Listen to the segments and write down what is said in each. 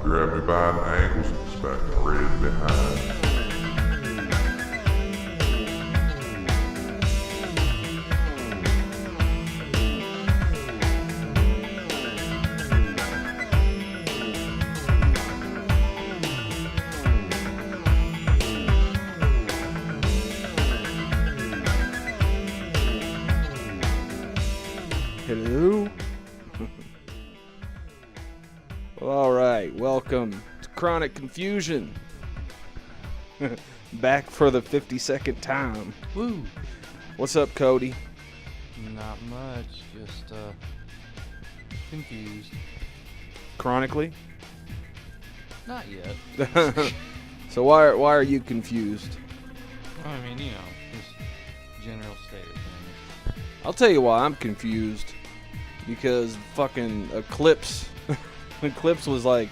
Grab me by the ankles and smack me right behind. Hello. Well, all right. Welcome to Chronic Confusion. Back for the 52nd time. Woo! What's up, Cody? Not much, just confused. Chronically? Not yet. So why are you confused? I mean, you know, just general state of things. I'll tell you why I'm confused. Because fucking Eclipse. Eclipse was like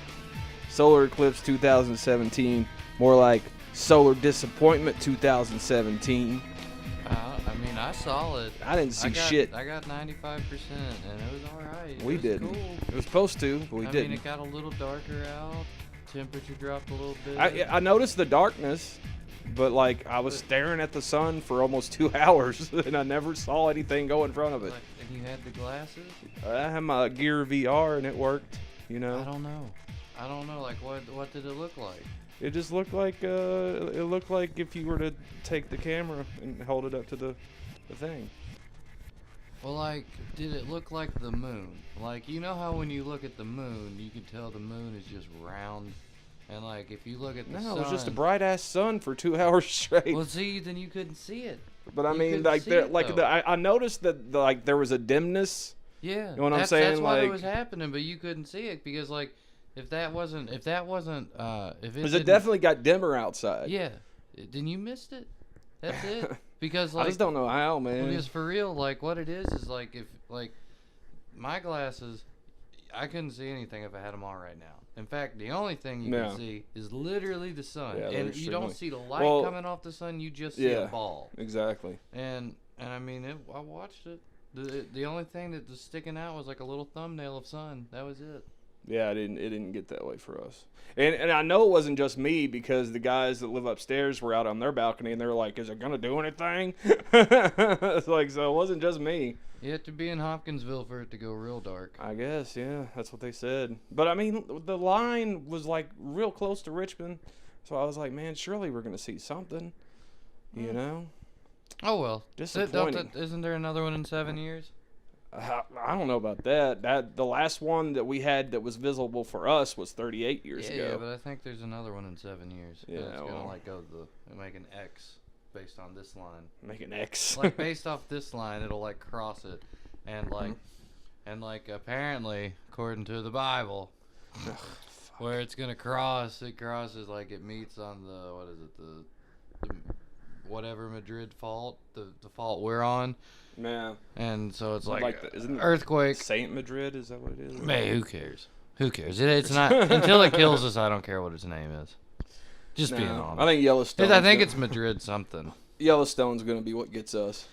Solar Eclipse 2017. More like Solar Disappointment 2017. I mean, I saw it. I didn't see shit. I got 95%, and it was alright. We didn't. Cool. It was supposed to, but we didn't. I mean, it got a little darker out. Temperature dropped a little bit. I noticed the darkness, but like I was staring at the sun for almost 2 hours, and I never saw anything go in front of it. And you had the glasses? I had my Gear VR, and it worked. You know. I don't know. Like, what did it look like? It just looked like if you were to take the camera and hold it up to the thing. Well, like, did it look like the moon? Like, you know how when you look at the moon, you can tell the moon is just round? And, like, if you look at the sun... No, it was just a bright-ass sun for 2 hours straight. Well, see, then you couldn't see it. But, I mean, like, I noticed that, like, there was a dimness. Yeah. You know what I'm saying? That's like, what was happening, but you couldn't see it because, like, if it definitely got dimmer outside. Yeah. Then you missed it. That's it. Because, like... I just don't know how, man. Because for real, like, what it is, like, if, like, my glasses, I couldn't see anything if I had them on right now. In fact, the only thing you can see is literally the sun. Yeah, and you don't see the light coming off the sun, you just see a ball. Exactly. And I mean, I watched it. The only thing that was sticking out was like a little thumbnail of sun. That was it. Yeah, it didn't get that way for us. And I know it wasn't just me because the guys that live upstairs were out on their balcony and they were like, "Is it gonna do anything?" It's like, so it wasn't just me. You have to be in Hopkinsville for it to go real dark. I guess, yeah, that's what they said. But I mean, the line was like real close to Richmond, so I was like, man, surely we're gonna see something, you know? Oh well. Disappointing. Isn't there another one in 7 years? I don't know about that. The last one that we had that was visible for us was 38 years ago. Yeah, but I think there's another one in 7 years. Yeah, it's gonna like go make an X based on this line. Make an X. Like based off this line, it'll like cross it, and like apparently according to the Bible, where it's gonna cross, it crosses like it meets on the the whatever Madrid fault, the fault we're on. Yeah. And so it's like isn't it earthquake. Saint Madrid, is that what it is? Man, who cares? Who cares? It's not until it kills us. I don't care what its name is. Just being honest. I think Yellowstone. I think it's Madrid something. Yellowstone's gonna be what gets us.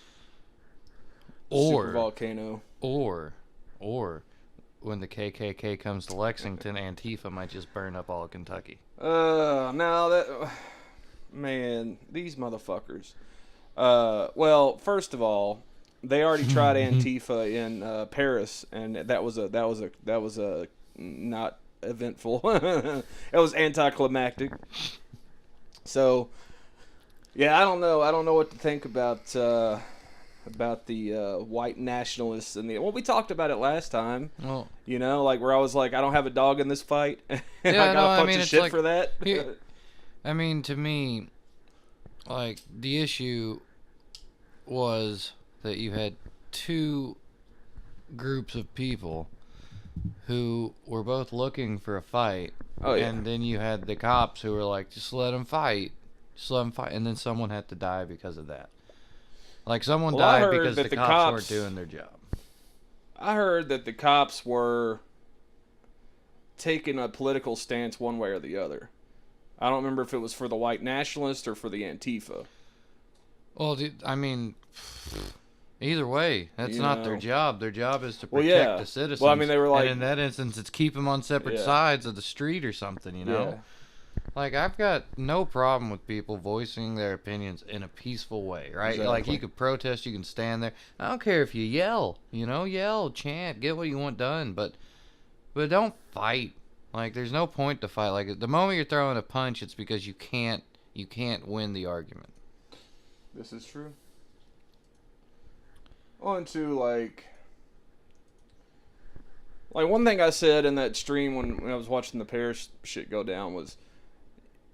Or super volcano. Or when the KKK comes to Lexington, Antifa might just burn up all of Kentucky. Man, these motherfuckers. Well, first of all, they already tried Antifa in Paris, and that was a not eventful. It was anticlimactic. So, yeah, I don't know what to think about the white nationalists and we talked about it last time. Well, you know, like where I was like, I don't have a dog in this fight, and yeah, I got a bunch of shit like, for that. I mean, to me, like the issue was that you had two groups of people who were both looking for a fight. Oh, yeah. And then you had the cops who were like, just let them fight. And then someone had to die because of that. Like, someone died because the cops weren't doing their job. I heard that the cops were taking a political stance one way or the other. I don't remember if it was for the white nationalists or for the Antifa. Well, dude, I mean, Either way, that's not their job. Their job is to Well, protect yeah. the citizens. Well, I mean, they were like, and in that instance, it's keep them on separate sides of the street or something, you know? Yeah. Like, I've got no problem with people voicing their opinions in a peaceful way, right? Exactly. Like, you could protest, you can stand there. I don't care if you yell, you know? Yell, chant, get what you want done, but don't fight. Like, there's no point to fight. Like, the moment you're throwing a punch, it's because you can't win the argument. This is true. On to, like one thing I said in that stream when I was watching the Paris shit go down was,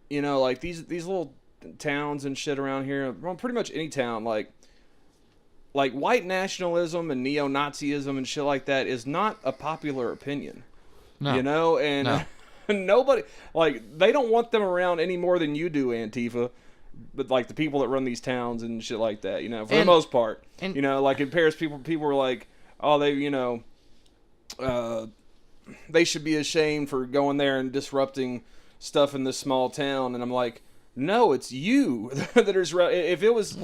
you know, like, these little towns and shit around here, well, pretty much any town, like white nationalism and neo-Nazism and shit like that is not a popular opinion. No. You know? And No. nobody, like, they don't want them around any more than you do, Antifa. But, like, the people that run these towns and shit like that, you know, for the most part. You know, like, in Paris, people were like, oh, they, you know, they should be ashamed for going there and disrupting stuff in this small town. And I'm like, no, it's you that is. If it was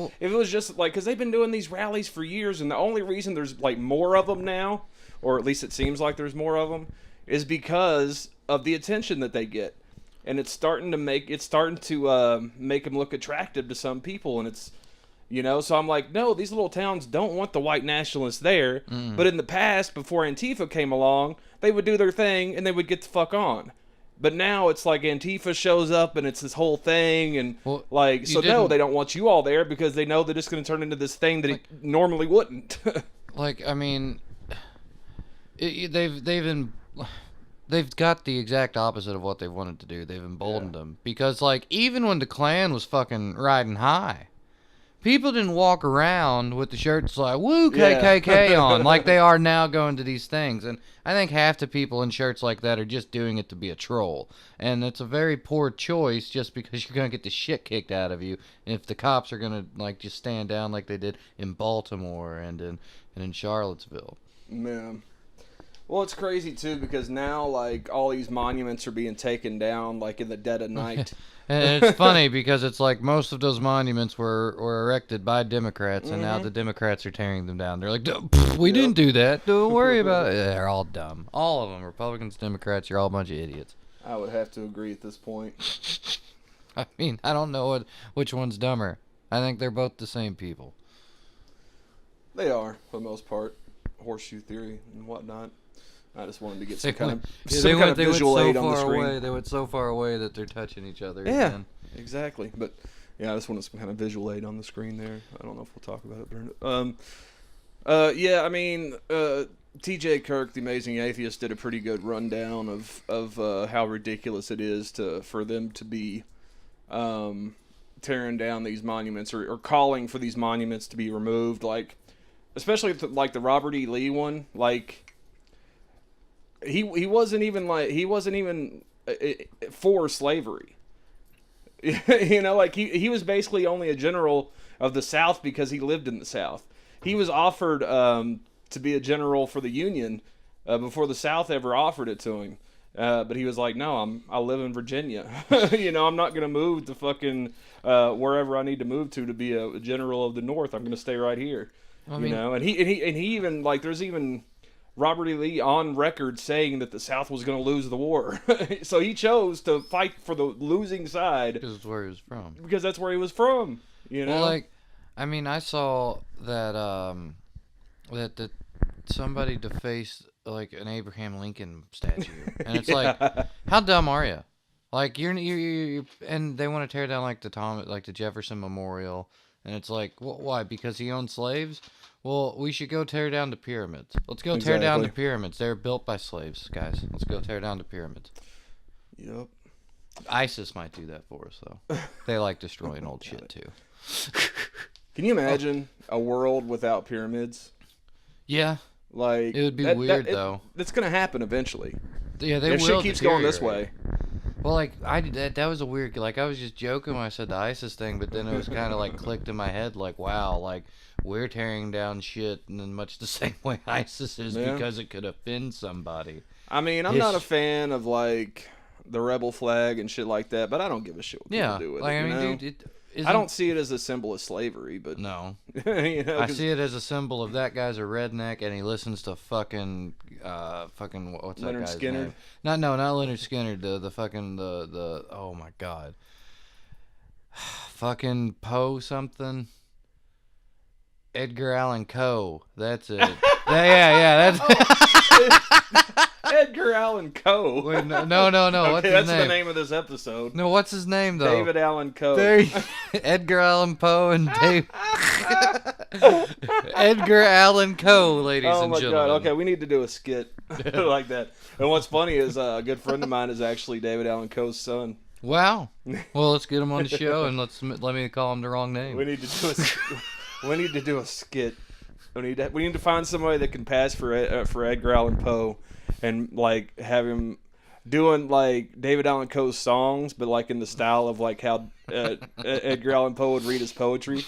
just, like, because they've been doing these rallies for years, and the only reason there's, like, more of them now, or at least it seems like there's more of them, is because of the attention that they get. And it's starting to make them look attractive to some people, and it's, you know, so I'm like, no, these little towns don't want the white nationalists there. But in the past, before Antifa came along, they would do their thing and they would get the fuck on. But now it's like Antifa shows up and it's this whole thing, and no, they don't want you all there because they know that it's going to turn into this thing that it normally wouldn't. Like, I mean, they've got the exact opposite of what they wanted to do. They've emboldened them. Because, like, even when the Klan was fucking riding high, people didn't walk around with the shirts like, woo, KKK on, like they are now going to these things. And I think half the people in shirts like that are just doing it to be a troll. And it's a very poor choice just because you're going to get the shit kicked out of you if the cops are going to, like, just stand down like they did in Baltimore and in Charlottesville. Man. Well, it's crazy, too, because now, like, all these monuments are being taken down, like, in the dead of night. And it's funny because it's like most of those monuments were erected by Democrats, and now the Democrats are tearing them down. They're like, we didn't do that. Don't worry about it. They're all dumb. All of them. Republicans, Democrats, you're all a bunch of idiots. I would have to agree at this point. I mean, I don't know which one's dumber. I think they're both the same people. They are, for the most part. Horseshoe theory and whatnot. I just wanted to get some kind of visual aid on the screen. They went so far away that they're touching each other. Yeah, again. exactly. But yeah, I just wanted some kind of visual aid on the screen there. I don't know if we'll talk about it during it. Yeah, I mean, T.J. Kirk, the Amazing Atheist, did a pretty good rundown of how ridiculous it is for them to be tearing down these monuments or calling for these monuments to be removed. Like, especially like the Robert E. Lee one, like. He wasn't even for slavery. You know, like he was basically only a general of the South because he lived in the South. He was offered to be a general for the Union before the South ever offered it to him. But he was like, no, I live in Virginia. You know, I'm not gonna move to fucking wherever I need to move to be a general of the North. I'm gonna stay right here. You know, and he even, like, there's even Robert E. Lee on record saying that the South was going to lose the war. So he chose to fight for the losing side. Because that's where he was from. Because that's where he was from. You know? Well, like, I mean, I saw that that somebody defaced, like, an Abraham Lincoln statue. And it's like, how dumb are you? Like, you're and they want to tear down, like, the Jefferson Memorial. And it's like, why? Because he owned slaves? Well, we should go tear down the pyramids. Let's go tear down the pyramids. They were built by slaves, guys. Let's go tear down the pyramids. Yep. ISIS might do that for us, though. They like destroying old shit, too. Can you imagine a world without pyramids? Yeah. Like, it would be weird, though. It's going to happen eventually. Yeah, they will. If shit keeps going this way. Well, like, that was a weird, like, I was just joking when I said the ISIS thing, but then it was kind of, like, clicked in my head, like, wow, like, we're tearing down shit in much the same way ISIS is because it could offend somebody. I mean, I'm not a fan of, like, the rebel flag and shit like that, but I don't give a shit what people do with it. I mean, you know? dude, I don't see it as a symbol of slavery, but No. you know, I see it as a symbol of that guy's a redneck and he listens to fucking what's Leonard that guy's Skinner? name? Not Leonard Skinner. The oh my god, fucking Poe something. Edgar Allan Poe. That's it. That's. Edgar Allan Poe. Wait, no. Okay, What's his that's name? the name of this episode. No, what's his name though? David Allan Poe. Edgar Allan Poe and Dave. Edgar Allan Poe, ladies Oh and my gentlemen. god! Okay, we need to do a skit like that. And what's funny is a good friend of mine is actually David Allan Poe's son. Wow. Well, let's get him on the show and let me call him the wrong name. We need to do a skit. We need to find somebody that can pass for Edgar Allan Poe, and like have him doing like David Allan Poe's songs, but like in the style of like how Edgar Allan Poe would read his poetry.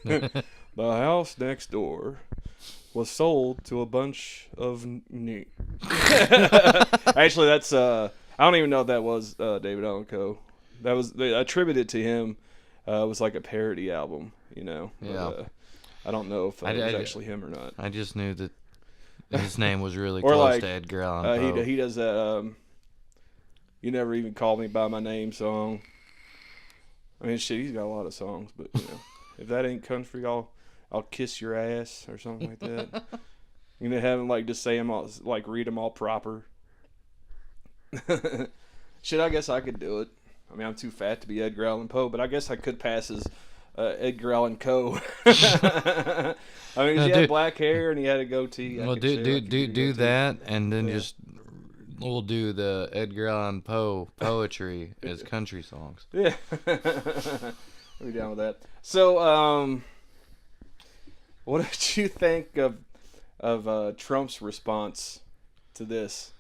The house next door was sold to a bunch of Actually, that's I don't even know if that was David Allan Poe. That was they attributed to him. It was like a parody album, you know. Yeah. I don't know if it was actually him or not. I just knew that his name was really Or close like, to Edgar Allan Poe. He does that You Never Even Called Me By My Name song. I mean, shit, he's got a lot of songs, but you know, if that ain't country, I'll kiss your ass or something like that. You know, have him like just say them all, like read them all proper. Shit, I guess I could do it. I mean, I'm too fat to be Edgar Allan Poe, but I guess I could pass as Edgar Allan Poe. I mean, he had black hair and he had a goatee. Well, do that, and then just we'll do the Edgar Allan Poe poetry as country songs. Yeah, I'll be down with that. So, what did you think of Trump's response to this?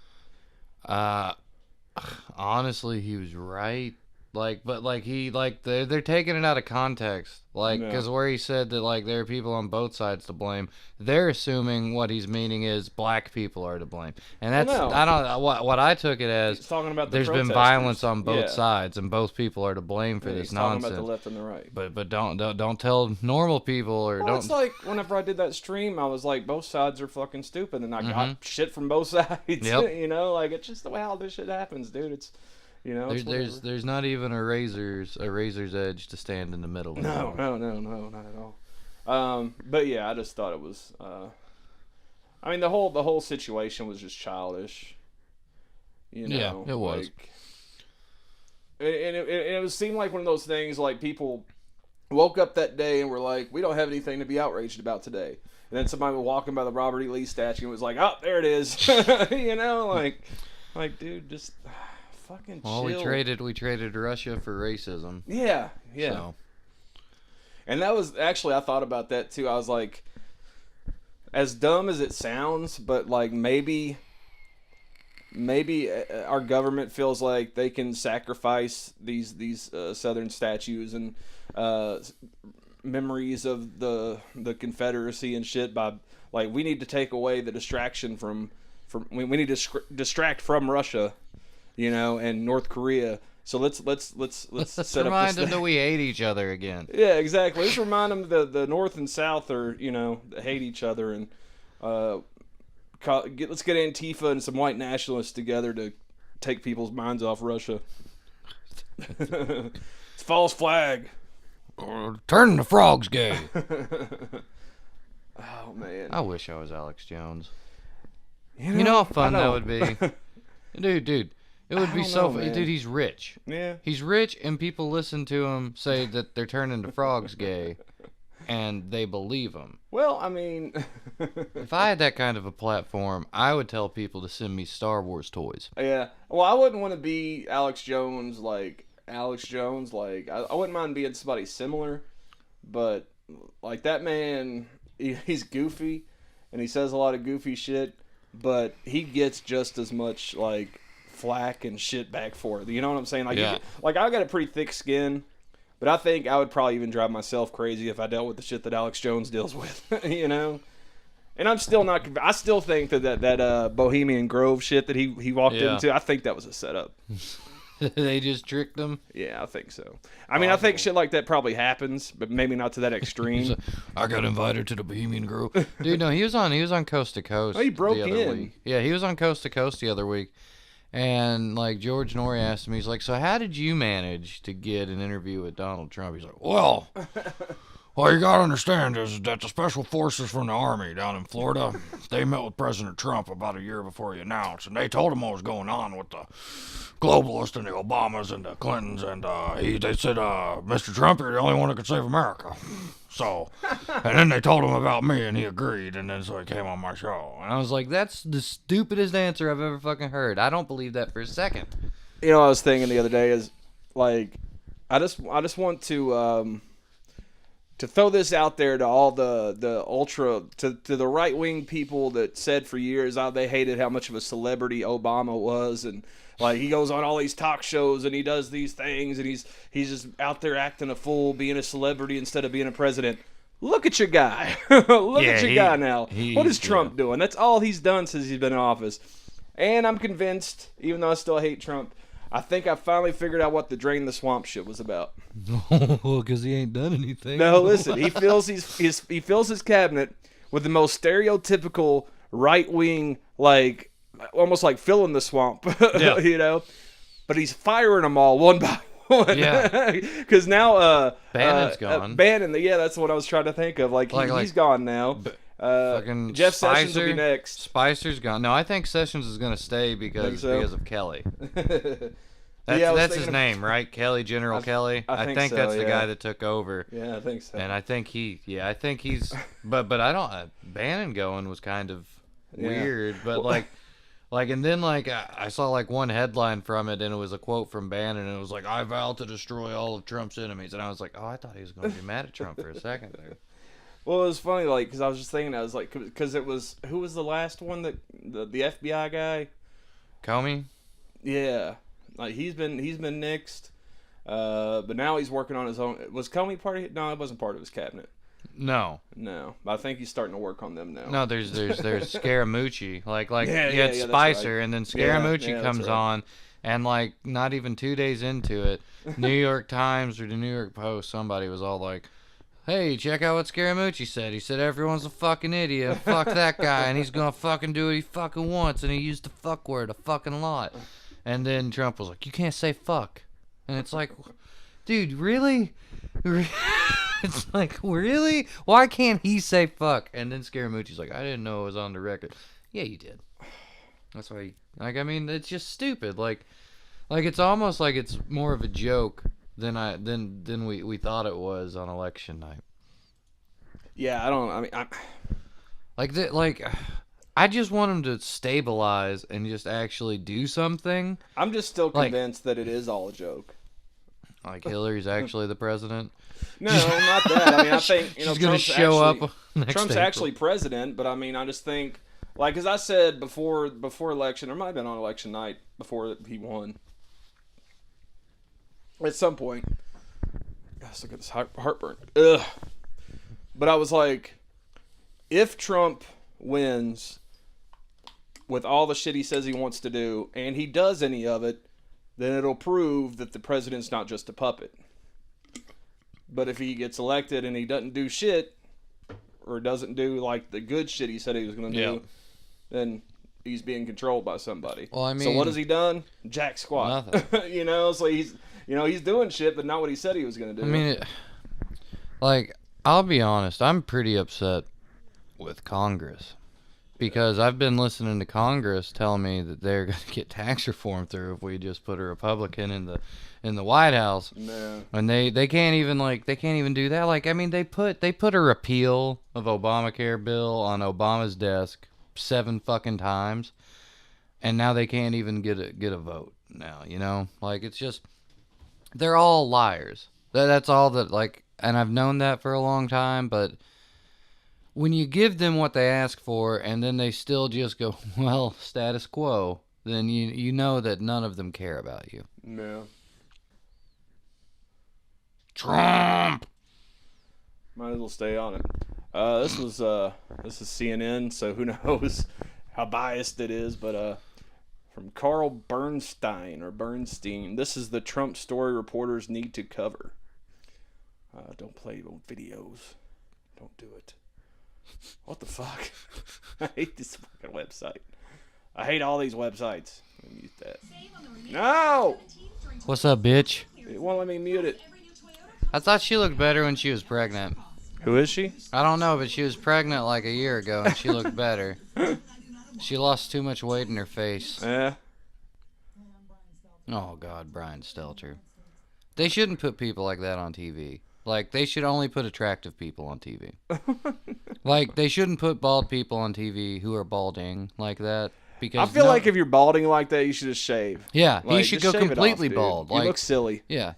Honestly, he was right. They're taking it out of context. Because where he said that, like, there are people on both sides to blame, they're assuming what he's meaning is black people are to blame. And that's, I don't, what I took it as, He's talking about there's been violence on both sides, and both people are to blame for this he's nonsense. Talking about the left and the right. But don't tell normal people or well, don't. It's like whenever I did that stream, I was like, both sides are fucking stupid, and I got shit from both sides. Yep. You know, like it's just the way how this shit happens, dude. It's you know, there's not even a razor's edge to stand in the middle. No, not at all. But yeah, I just thought it was. I mean, the whole situation was just childish. You know, yeah, it was. Like, and it seemed like one of those things like people woke up that day and were like, we don't have anything to be outraged about today. And then somebody was walking by the Robert E. Lee statue and was like, oh, there it is. You know, like dude, just fucking chill. Well, we traded Russia for racism. Yeah. So. And that was actually, I thought about that too. I was like, as dumb as it sounds, but like maybe our government feels like they can sacrifice these Southern statues and memories of the Confederacy and shit by like we need to take away the distraction from we need to distract from Russia, you know, and North Korea. So let's set remind up them that we hate each other again. Yeah, exactly. Let's remind them that the North and South are, you know, hate each other, and let's get Antifa and some white nationalists together to take people's minds off Russia. It's false flag. Turn the frogs gay. Oh man, I wish I was Alex Jones. You know how fun that would be, dude. It would be so fun. Dude, he's rich. Yeah. He's rich, and people listen to him say that they're turning the frogs gay, and they believe him. Well, I mean... if I had that kind of a platform, I would tell people to send me Star Wars toys. Yeah. Well, I wouldn't want to be Alex Jones. I wouldn't mind being somebody similar, but, like, that man, he's goofy, and he says a lot of goofy shit, but he gets just as much, like... flack and shit back for it. You know what I'm saying? Like, yeah. Like I got a pretty thick skin, but I think I would probably even drive myself crazy if I dealt with the shit that Alex Jones deals with. You know? And I'm still not. I still think that Bohemian Grove shit that he walked into. I think that was a setup. They just tricked him. Yeah, I think so. I mean, I think shit like that probably happens, but maybe not to that extreme. I got invited to the Bohemian Grove. Dude, no, he was on Coast to Coast. Oh, he broke the other in. Week. Yeah, he was on Coast to Coast the other week. And, like, George Norrie asked him, he's like, so how did you manage to get an interview with Donald Trump? He's like, well, you got to understand is that the special forces from the Army down in Florida, they met with President Trump about a year before he announced, and they told him what was going on with the globalists and the Obamas and the Clintons, and they said, Mr. Trump, you're the only one that could save America. So, and then they told him about me, and he agreed, and then so he came on my show. And I was like, that's the stupidest answer I've ever fucking heard. I don't believe that for a second. You know, what I was thinking the other day is, like, I just want to throw this out there to all the ultra, to the right-wing people that said for years how they hated how much of a celebrity Obama was, and like he goes on all these talk shows and he does these things and he's just out there acting a fool, being a celebrity instead of being a president. Look at your guy. Look at your guy now. What is Trump doing? That's all he's done since he's been in office. And I'm convinced, even though I still hate Trump, I think I finally figured out what the Drain the Swamp shit was about. Well, because he ain't done anything. No, listen, he fills his cabinet with the most stereotypical right-wing, like, almost like filling the swamp, Yeah. you know? But he's firing them all one by one. Yeah. Because now, Bannon's gone. Bannon, yeah, that's what I was trying to think of. Like he's gone now. Fucking Jeff Sessions will be next. Spicer's gone. No, I think Sessions is going to stay because of Kelly. That's his name, right? Kelly, General Kelly. I think so, that's the yeah. guy that took over. Yeah, I think so. And I think he's, but I don't. Bannon going was kind of weird, but and then I saw like one headline from it, and it was a quote from Bannon, and it was like, "I vow to destroy all of Trump's enemies," and I was like, "Oh, I thought he was going to be mad at Trump for a second there." Well, it was funny, like, because I was just thinking, I was like, because it was, who was the last one that, the FBI guy? Comey? Yeah. Like, he's been nixed, but now he's working on his own. Was Comey part of it? No, it wasn't part of his cabinet. No. But I think he's starting to work on them now. No, there's Scaramucci. Like Yeah, you had yeah, Spicer, right. and then Scaramucci Yeah, comes that's right. on, and like not even 2 days into it, New York Times or the New York Post, somebody was all like, "Hey, check out what Scaramucci said. He said everyone's a fucking idiot. Fuck that guy, and he's gonna fucking do what he fucking wants, and he used the fuck word a fucking lot." And then Trump was like, "You can't say fuck," and it's like, dude, really? It's like, really? Why can't he say fuck? And then Scaramucci's like, "I didn't know it was on the record." Yeah, you did. That's why. I mean, it's just stupid. Like it's almost like it's more of a joke than we thought it was on election night. Yeah, I just want him to stabilize and just actually do something. I'm just still convinced that it is all a joke. Like Hillary's actually the president. No, not that. I mean, I think she's gonna show up next Trump's April. actually president, but I mean, I just think, like, as I said before election, or might have been on election night before he won. At some point, gosh, look at this heartburn. Ugh. But I was like, if Trump wins with all the shit he says he wants to do, and he does any of it, then it'll prove that the president's not just a puppet. But if he gets elected and he doesn't do shit, or doesn't do like the good shit he said he was going to do, then he's being controlled by somebody. Well, I mean, so what has he done? Jack squat. Nothing. You know, so he's doing shit, but not what he said he was going to do. I mean, I'll be honest, I'm pretty upset with Congress. Because I've been listening to Congress tell me that they're going to get tax reform through if we just put a Republican in the White House. No. And they can't even do that. Like, I mean, they put a repeal of Obamacare bill on Obama's desk 7 fucking times, and now they can't even get a vote now, you know? Like, it's just, they're all liars. That's all that, like, and I've known that for a long time, but when you give them what they ask for and then they still just go, well, status quo, then you know that none of them care about you. No. Trump! Might as well stay on it. This is CNN, so who knows how biased it is, but From Carl Bernstein. This is the Trump story reporters need to cover. Don't play on videos. Don't do it. What the fuck? I hate this fucking website. I hate all these websites. Let me mute that. No! What's up, bitch? It won't let me mute it. I thought she looked better when she was pregnant. Who is she? I don't know, but she was pregnant like a year ago, and she looked better. She lost too much weight in her face. Yeah. Oh, God, Brian Stelter. They shouldn't put people like that on TV. Like, they should only put attractive people on TV. Like, they shouldn't put bald people on TV who are balding like that. Because I feel like if you're balding like that, you should just shave. Yeah, Like, you should just go shave it completely off, dude. bald. You Like, look silly. yeah,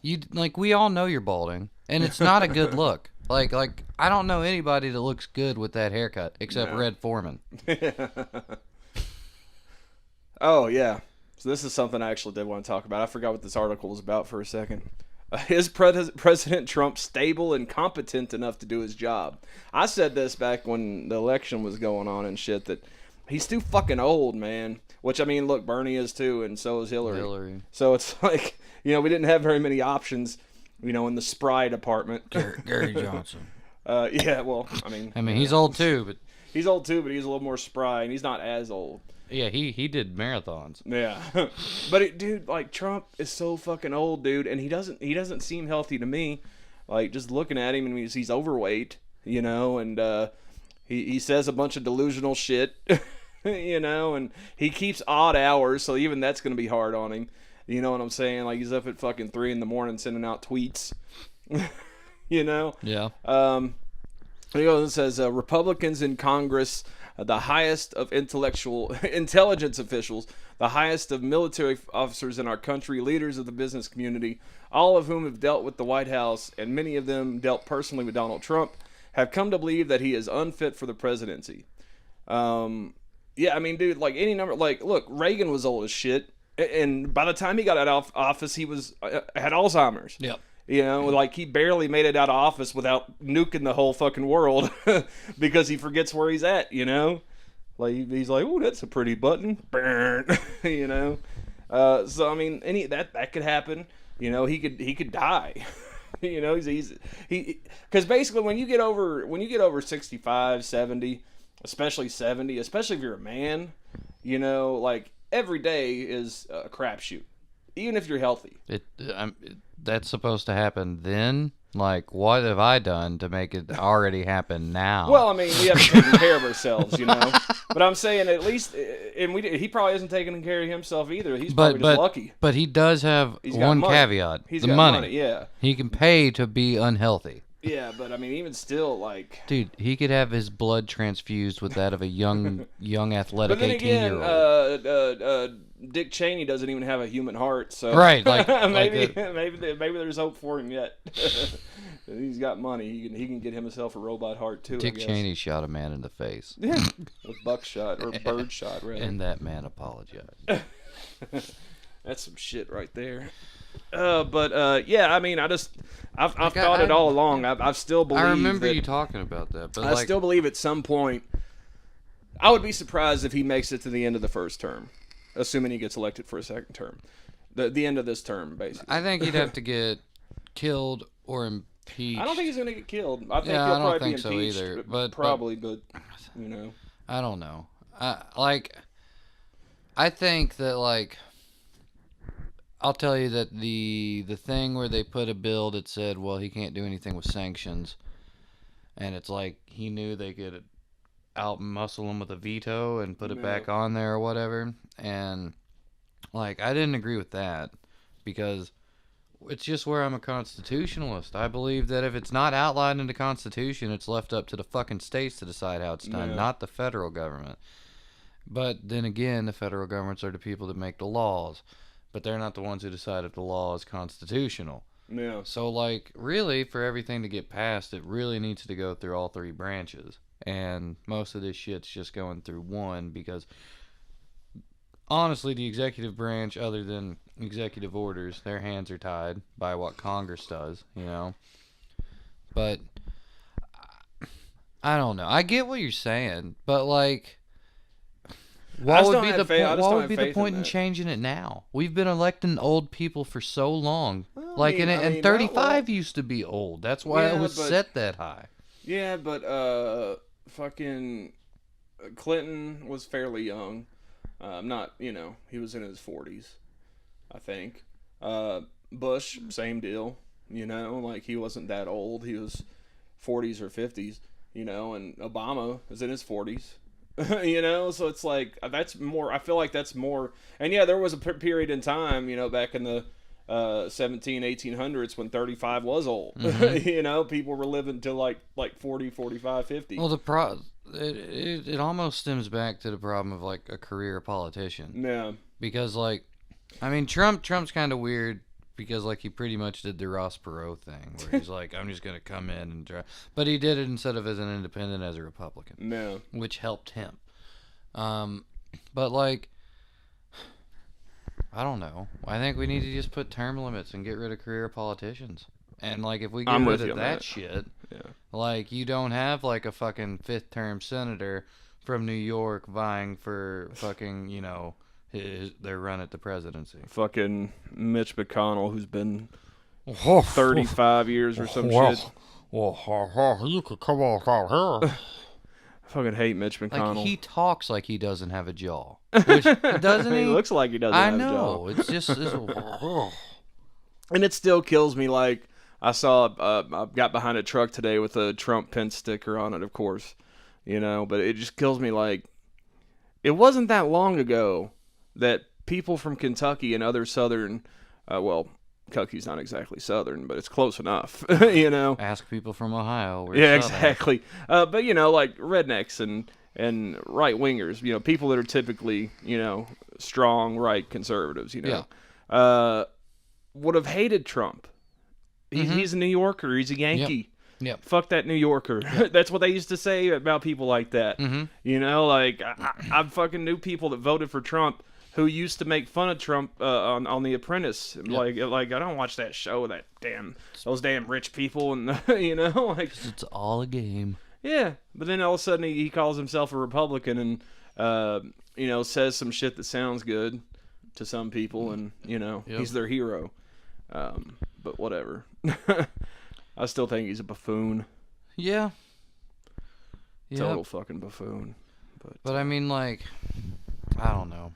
we all know you're balding, and it's not a good look. Like I don't know anybody that looks good with that haircut except No. Red Foreman. Oh, yeah. So this is something I actually did want to talk about. I forgot what this article was about for a second. Is President Trump stable and competent enough to do his job? I said this back when the election was going on and shit, that he's too fucking old, man. Which, I mean, look, Bernie is too, and so is Hillary. So it's like, we didn't have very many options, in the spry department. Gary Johnson. Yeah, well, I mean, he's old too, but he's old too, but he's a little more spry, and he's not as old. yeah, he did marathons. Yeah, but dude, like, Trump is so fucking old, dude, and he doesn't seem healthy to me. Like, just looking at him, and he's overweight, and he says a bunch of delusional shit, and he keeps odd hours, so even that's gonna be hard on him. You know what I'm saying? Like, he's up at fucking 3 a.m. sending out tweets. Yeah. He goes and says, Republicans in Congress, the highest of intelligence officials, the highest of military officers in our country, leaders of the business community, all of whom have dealt with the White House, and many of them dealt personally with Donald Trump, have come to believe that he is unfit for the presidency. Yeah, I mean, dude, like, any number, like, look, Reagan was old as shit, and by the time he got out of office, he had Alzheimer's. Yep. Like, he barely made it out of office without nuking the whole fucking world because he forgets where he's at, Like, he's like, oh, that's a pretty button. Burn. So, I mean, that could happen. He could die. Because basically when you get over 65, 70, especially 70, especially if you're a man, like, every day is a crapshoot, even if you're healthy. That's supposed to happen then? Like, what have I done to make it already happen now? Well, I mean, we haven't taken care of ourselves, But I'm saying at least, and he probably isn't taking care of himself either. He's probably just lucky. But he does have one caveat. He's the got money. Yeah. He can pay to be unhealthy. Yeah, but I mean, even still, like... Dude, he could have his blood transfused with that of a young athletic 18-year-old. Dick Cheney doesn't even have a human heart, so... Right, like... maybe there's hope for him yet. He's got money. He can get himself a robot heart, too, Dick Cheney shot a man in the face. Yeah, with buckshot, or birdshot, rather. And that man apologized. That's some shit right there. Yeah, I mean, I've thought it all along. I've still believed. I remember you talking about that, but I still believe at some point. I would be surprised if he makes it to the end of the first term, assuming he gets elected for a second term. The end of this term, basically. I think he'd have to get killed or impeached. I don't think he's going to get killed. I think he'll I don't probably think be so impeached. either. But I don't know. I think that, I'll tell you that the thing where they put a bill that said, well, he can't do anything with sanctions, and it's like he knew they could out-muscle him with a veto and put it back on there or whatever, and, I didn't agree with that, because it's just where I'm a constitutionalist. I believe that if it's not outlined in the Constitution, it's left up to the fucking states to decide how it's done, not the federal government. But then again, the federal governments are the people that make the laws. But they're not the ones who decide if the law is constitutional. Yeah. So, really, for everything to get passed, it really needs to go through all three branches. And most of this shit's just going through one because, honestly, the executive branch, other than executive orders, their hands are tied by what Congress does, But, I don't know. I get what you're saying, but, What would be the point in changing it now? We've been electing old people for so long. Well, I mean, and 35 used to be old. That's why it was set that high. Yeah, but fucking Clinton was fairly young. Not, he was in his 40s, I think. Bush, same deal. Like he wasn't that old. He was 40s or 50s. And Obama is in his 40s. So it's like that's more. I feel like that's more. And yeah, there was a period in time, back in the 1800s when 35 was old. Mm-hmm. People were living to like 40, 45, 50. Well, it almost stems back to the problem of like a career politician. Yeah. Because Trump's kind of weird because like he pretty much did the Ross Perot thing where he's like, I'm just gonna come in and try, but he did it instead of as an independent, as a Republican. Yeah. Which helped him. But like, I don't know. I think we need to just put term limits and get rid of career politicians. And like, if we get rid of that shit, like you don't have like a fucking 5th term senator from New York vying for fucking, their run at the presidency. Fucking Mitch McConnell, who's been 35 years or some shit. You could come on out here. I fucking hate Mitch McConnell. Like, he talks like he doesn't have a jaw. Which, doesn't he? He looks like he doesn't have a jaw. I know. It's just... And it still kills me. Like, I got behind a truck today with a Trump Pence sticker on it, of course. But it just kills me. Like, it wasn't that long ago that people from Kentucky and other southern... Kentucky's not exactly southern, but it's close enough, Ask people from Ohio. Yeah, exactly. But, like rednecks and right-wingers, people that are typically, strong right conservatives, would have hated Trump. He's a New Yorker. He's a Yankee. Yep. Fuck that New Yorker. Yep. That's what they used to say about people like that. Like, I fucking knew people that voted for Trump who used to make fun of Trump on The Apprentice. Yep. Like I don't watch that show. Those damn rich people, and like it's all a game. Yeah, but then all of a sudden he calls himself a Republican and says some shit that sounds good to some people, and he's their hero. But whatever. I still think he's a buffoon. Yeah. Total fucking buffoon. But I mean, like, I don't know.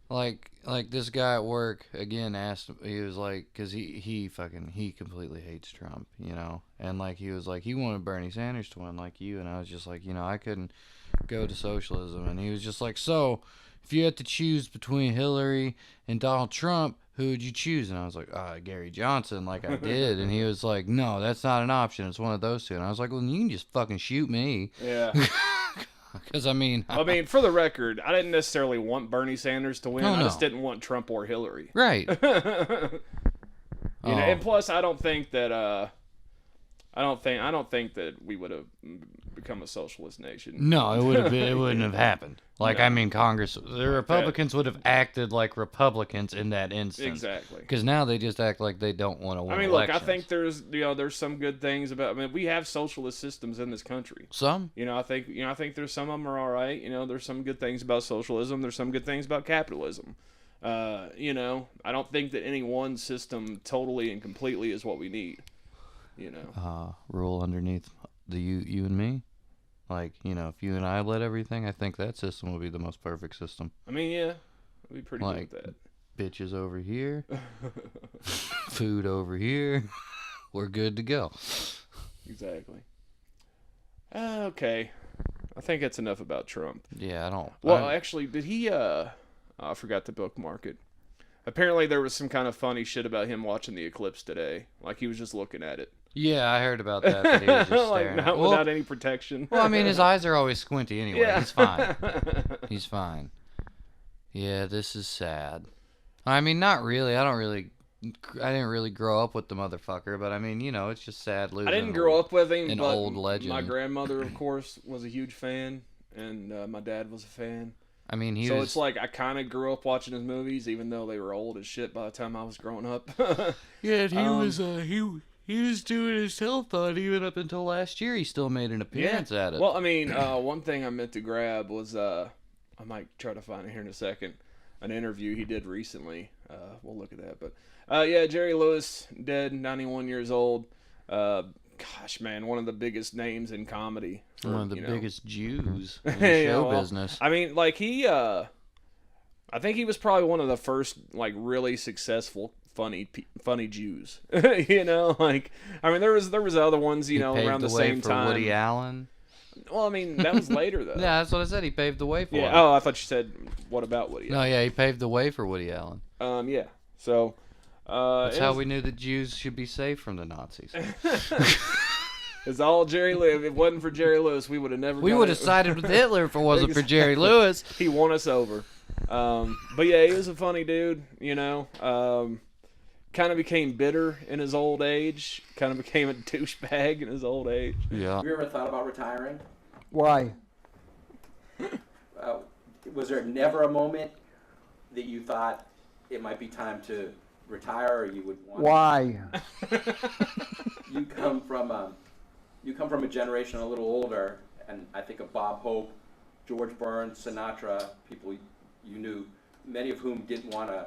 Like this guy at work again asked. He was like, because he completely hates Trump, and like he was like he wanted Bernie Sanders to win like you, and I was just like, I couldn't go to socialism, and he was just like, so if you had to choose between Hillary and Donald Trump, who would you choose? And I was like, Gary Johnson, like I did, and he was like, no, that's not an option. It's one of those two, and I was like, well, you can just fucking shoot me. Yeah. Because, I mean, for the record, I didn't necessarily want Bernie Sanders to win. I just didn't want Trump or Hillary. Right. And plus, I don't think that we would have become a socialist nation. No, it wouldn't have happened. Like, no. I mean, Congress, the Republicans would have acted like Republicans in that instance. Exactly. Because now they just act like they don't want to win elections. Look, I think there's some good things about. We have socialist systems in this country. Some. I think there's some of them are all right. There's some good things about socialism. There's some good things about capitalism. I don't think that any one system totally and completely is what we need. Rule underneath the you and me. Like, if you and I led everything, I think that system would be the most perfect system. Yeah, it'd be pretty good with that. Bitches over here, food over here, we're good to go. Exactly. Okay. I think that's enough about Trump. Yeah, I don't... Well, actually, did he, I forgot to bookmark it. Apparently there was some kind of funny shit about him watching the eclipse today. Like, he was just looking at it. Yeah, I heard about that he was just staring. Without any protection. Well, I mean, his eyes are always squinty anyway. Yeah. He's fine. He's fine. Yeah, this is sad. I mean, not really. I didn't really grow up with the motherfucker, but I mean, it's just sad losing. I didn't grow up with him, but old legend. My grandmother, of course, was a huge fan, and my dad was a fan. I mean, it's like I kind of grew up watching his movies, even though they were old as shit by the time I was growing up. Yeah, and he was doing his telethon even up until last year. He still made an appearance at it. Well, I mean, one thing I meant to grab was I might try to find it here in a second. An interview he did recently. We'll look at that. But yeah, Jerry Lewis, dead, 91 years old. Gosh, man, one of the biggest names in comedy. One of the biggest Jews in Yeah, show well, business. I mean, like I think he was probably one of the first like really successful funny Jews. You know, like I mean, there was other ones, you know, He around the paved the way same for time. Woody Allen. Well, I mean, that was later though. Yeah, that's what I said. He paved the way for him. Yeah. Oh, I thought you said what about Woody No, yeah, he paved the way for Woody Allen. Allen? Yeah. So. That's how we knew that Jews should be safe from the Nazis. It's all Jerry Lewis. If it wasn't for Jerry Lewis, we would have never. We would have sided with Hitler if it wasn't for Jerry Lewis. He won us over. But yeah, he was a funny dude. You know, kind of became bitter in his old age. Kind of became a douchebag in his old age. Yeah. Have you ever thought about retiring? Why? Was there never a moment that you thought it might be time to retire, or you would want? Why? You come from a generation a little older, and I think of Bob Hope, George Burns, Sinatra, people you knew, many of whom didn't want to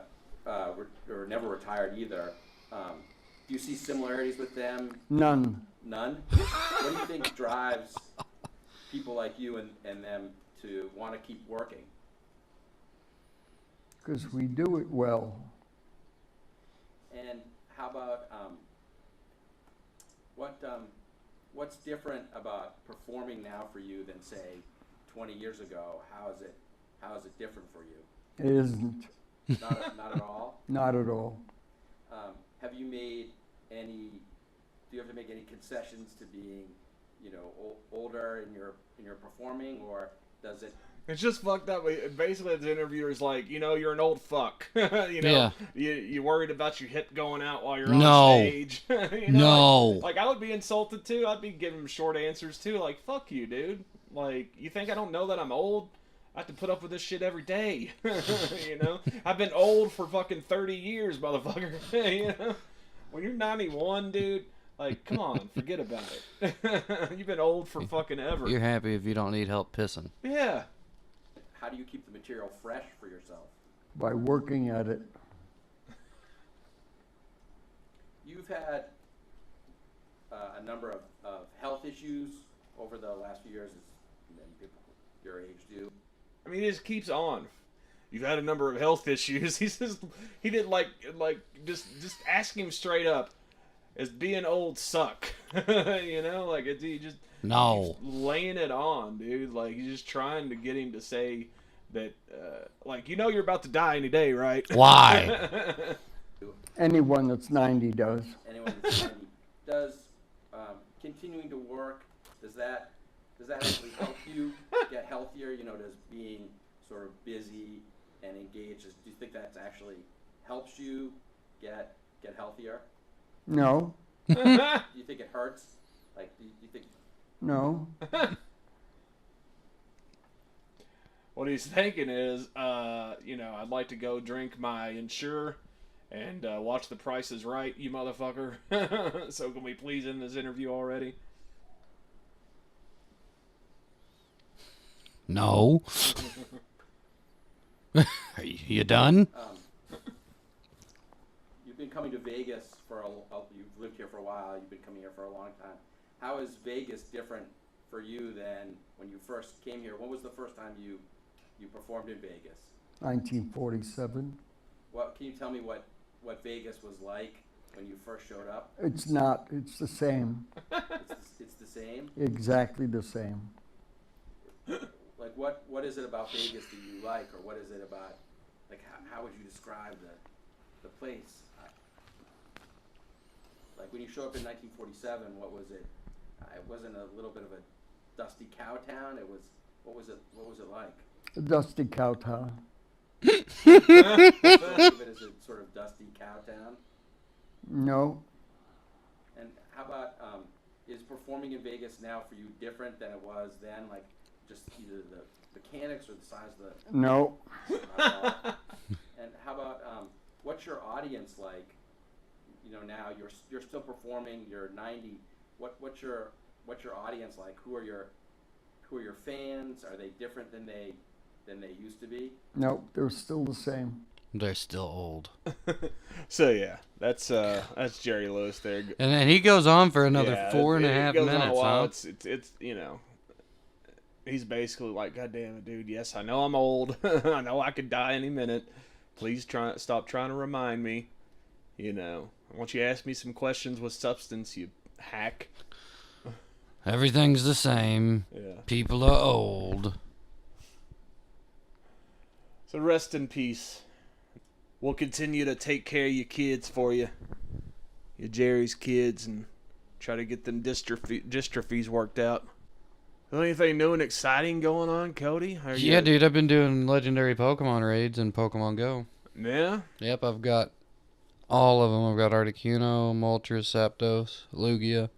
or never retired either. Do you see similarities with them? None. None? What do you think drives people like you and them to want to keep working? Because we do it well. And how about what's different about performing now for you than say 20 years ago? How is it different for you? It isn't. Not at all. Not at all. Have you made any? Do you have to make any concessions to being, older in your performing, or does it? It's just fucked up. Basically, the interviewer's like, you're an old fuck. Yeah. You worried about your hip going out while you're No. on stage. No. Like, I would be insulted too. I'd be giving him short answers too. Like, fuck you, dude. Like, you think I don't know that I'm old? I have to put up with this shit every day. I've been old for fucking 30 years, motherfucker. When you're 91, dude. Like, come on, forget about it. You've been old for fucking ever. You're happy if you don't need help pissing. Yeah. How do you keep the material fresh for yourself? By working at it. You've had a number of health issues over the last few years, as many people your age do. I mean, he just keeps on. You've had a number of health issues. He did just ask him straight up. Is being old suck? Like he just No. he's laying it on, dude. Like he's just trying to get him to say that, you're about to die any day, right? Why? Anyone that's 90 does. Anyone that's 90 does continuing to work, does that actually help you get healthier? Does being sort of busy and engaged, do you think that actually helps you get healthier? No. Do you think it hurts? Like, do you think? No. What he's thinking is, I'd like to go drink my Ensure and watch The Price is Right, you motherfucker. So can we please end this interview already? No. Are you done? You've been coming to Vegas you've lived here for a while. You've been coming here for a long time. How is Vegas different for you than when you first came here? When was the first time you performed in Vegas? 1947. Can you tell me what Vegas was like when you first showed up? It's not. It's the same. It's the same. Exactly the same. Like what is it about Vegas that you like, or what is it about? Like how would you describe the place? Like when you show up in 1947, what was it? It wasn't a little bit of a dusty cow town. It was. What was it like? A dusty cow town. Think of it as a sort of dusty cow town. No. And how about is performing in Vegas now for you different than it was then? Like just either the mechanics or the size of the. No. And how about what's your audience like? Now you're still performing. You're 90. What's your audience like? Who are your fans? Are they different than they than they used to be. Nope, they're still the same. They're still old. So yeah, that's Jerry Lewis there. And he goes on for another Yeah, 4.5 goes on a minutes, while. huh? It's you know, he's basically like, God damn it, dude. Yes, I know I'm old. I know I could die any minute. Please stop trying to remind me. You know, I want you to ask me some questions with substance, you hack. Everything's the same. Yeah. People are old. So rest in peace. We'll continue to take care of your kids for you. Your Jerry's kids, and try to get them dystrophies worked out. Is there anything new and exciting going on, Cody? Yeah, dude, I've been doing legendary Pokemon raids in Pokemon Go. Yeah? Yep, I've got all of them. I've got Articuno, Moltres, Zapdos, Lugia.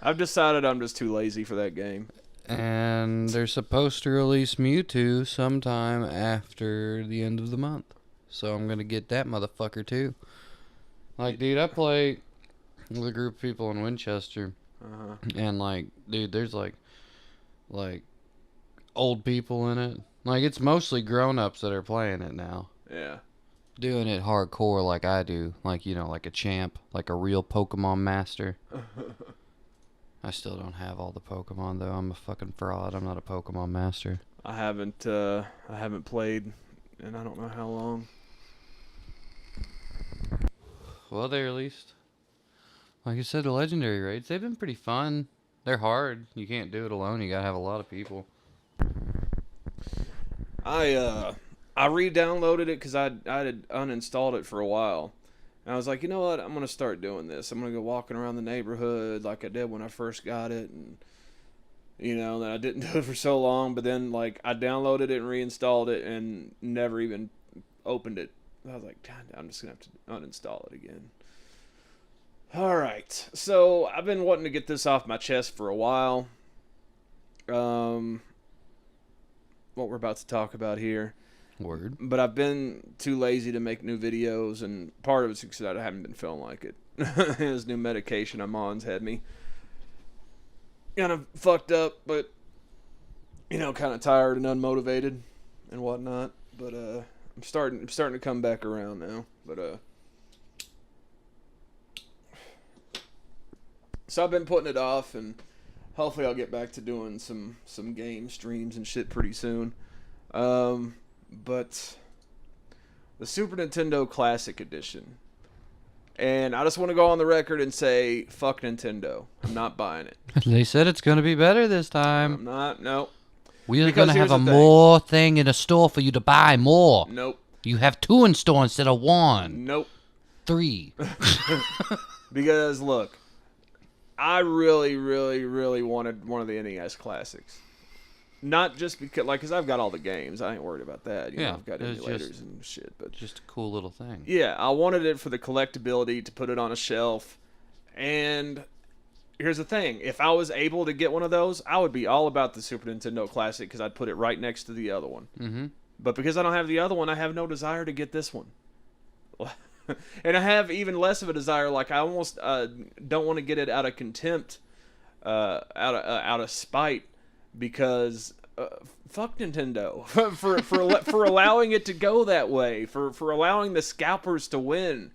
I've decided I'm just too lazy for that game. And they're supposed to release Mewtwo sometime after the end of the month. So I'm going to get that motherfucker too. Like, dude, I play with a group of people in Winchester. Uh-huh. And, like, dude, there's, like, old people in it. Like, it's mostly grown-ups that are playing it now. Yeah. Doing it hardcore like I do. Like, you know, like a champ. Like a real Pokemon master. I still don't have all the Pokemon, though. I'm a fucking fraud. I'm not a Pokemon master. I haven't played in I don't know how long. Well, they released, like you said, the legendary raids. They've been pretty fun. They're hard. You can't do it alone. You gotta have a lot of people. I re-downloaded it because I had uninstalled it for a while. And I was like, you know what? I'm going to start doing this. I'm going to go walking around the neighborhood like I did when I first got it. And, you know, then I didn't do it for so long. But then, like, I downloaded it and reinstalled it and never even opened it. I was like, God, I'm just going to have to uninstall it again. All right. So I've been wanting to get this off my chest for a while. What we're about to talk about here. Word. But I've been too lazy to make new videos, and part of it's because I haven't been feeling like it. This new medication I'm on's had me kind of fucked up, but, you know, kind of tired and unmotivated and whatnot. But I'm starting to come back around now. But so I've been putting it off, and hopefully I'll get back to doing some game streams and shit pretty soon. But the Super Nintendo Classic Edition. And I just want to go on the record and say, fuck Nintendo. I'm not buying it. They said it's going to be better this time. I'm not. Nope. We are Because going to have here's a the thing. more thing in a store for you to buy more. Nope. You have 2 in store instead of 1. Nope. 3. Because, look, I really, really, really wanted one of the NES Classics. Not just because, like, because I've got all the games. I ain't worried about that. You know, I've got it's emulators just- and shit. But Just a cool little thing. yeah, I wanted it for the collectability to put it on a shelf. And here's the thing. If I was able to get one of those, I would be all about the Super Nintendo Classic because I'd put it right next to the other one. Mm-hmm. But because I don't have the other one, I have no desire to get this one. And I have even less of a desire. Like, I almost don't want to get it out of contempt, out of spite, because fuck Nintendo for allowing it to go that way, for allowing the scalpers to win.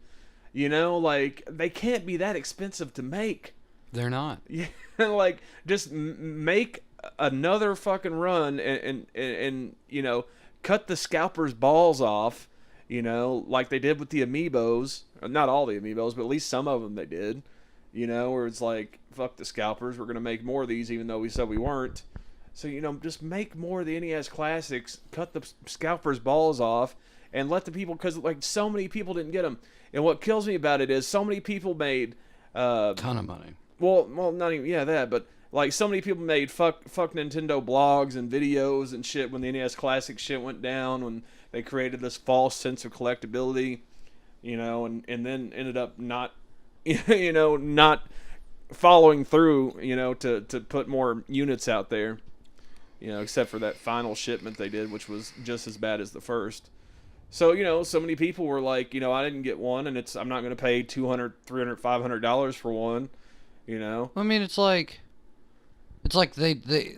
You know, like, they can't be that expensive to make. They're not. Yeah, like, just make another fucking run and you know, cut the scalpers' balls off. You know, like they did with the amiibos. Not all the amiibos, but at least some of them they did. You know, where it's like, fuck the scalpers, we're going to make more of these even though we said we weren't. So, you know, just make more of the NES Classics, cut the scalpers' balls off, and let the people, because, like, so many people didn't get them. And what kills me about it is so many people made... Ton of money. Well, not even, yeah, that, but, like, so many people made fuck Nintendo blogs and videos and shit when the NES Classic shit went down, when they created this false sense of collectability, you know, and then ended up not, you know, not following through, you know, to put more units out there, you know, except for that final shipment they did, which was just as bad as the first. So, you know, so many people were like, you know, I didn't get one, and I'm not going to pay $200, $300, $500 for one, you know. I mean, it's like they.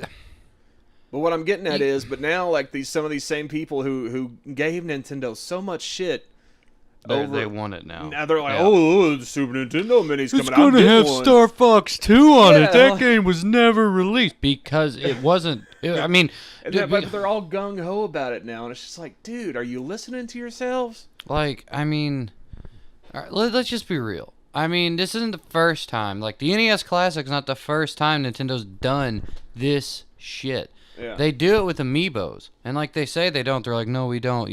But what I'm getting at is, but now like some of these same people who gave Nintendo so much shit. They want it now. Now they're like, Yeah. oh, the Super Nintendo Mini's coming out. It's gonna have one. Star Fox 2 on Yeah, it. That like- game was never released because it wasn't. I mean, But they're all gung ho about it now, and it's just like, dude, are you listening to yourselves? like, I mean, all right, let's just be real. I mean, this isn't the first time. Like, the NES Classic is not the first time Nintendo's done this shit. Yeah. They do it with amiibos, and like they say they don't. They're like, no, we don't.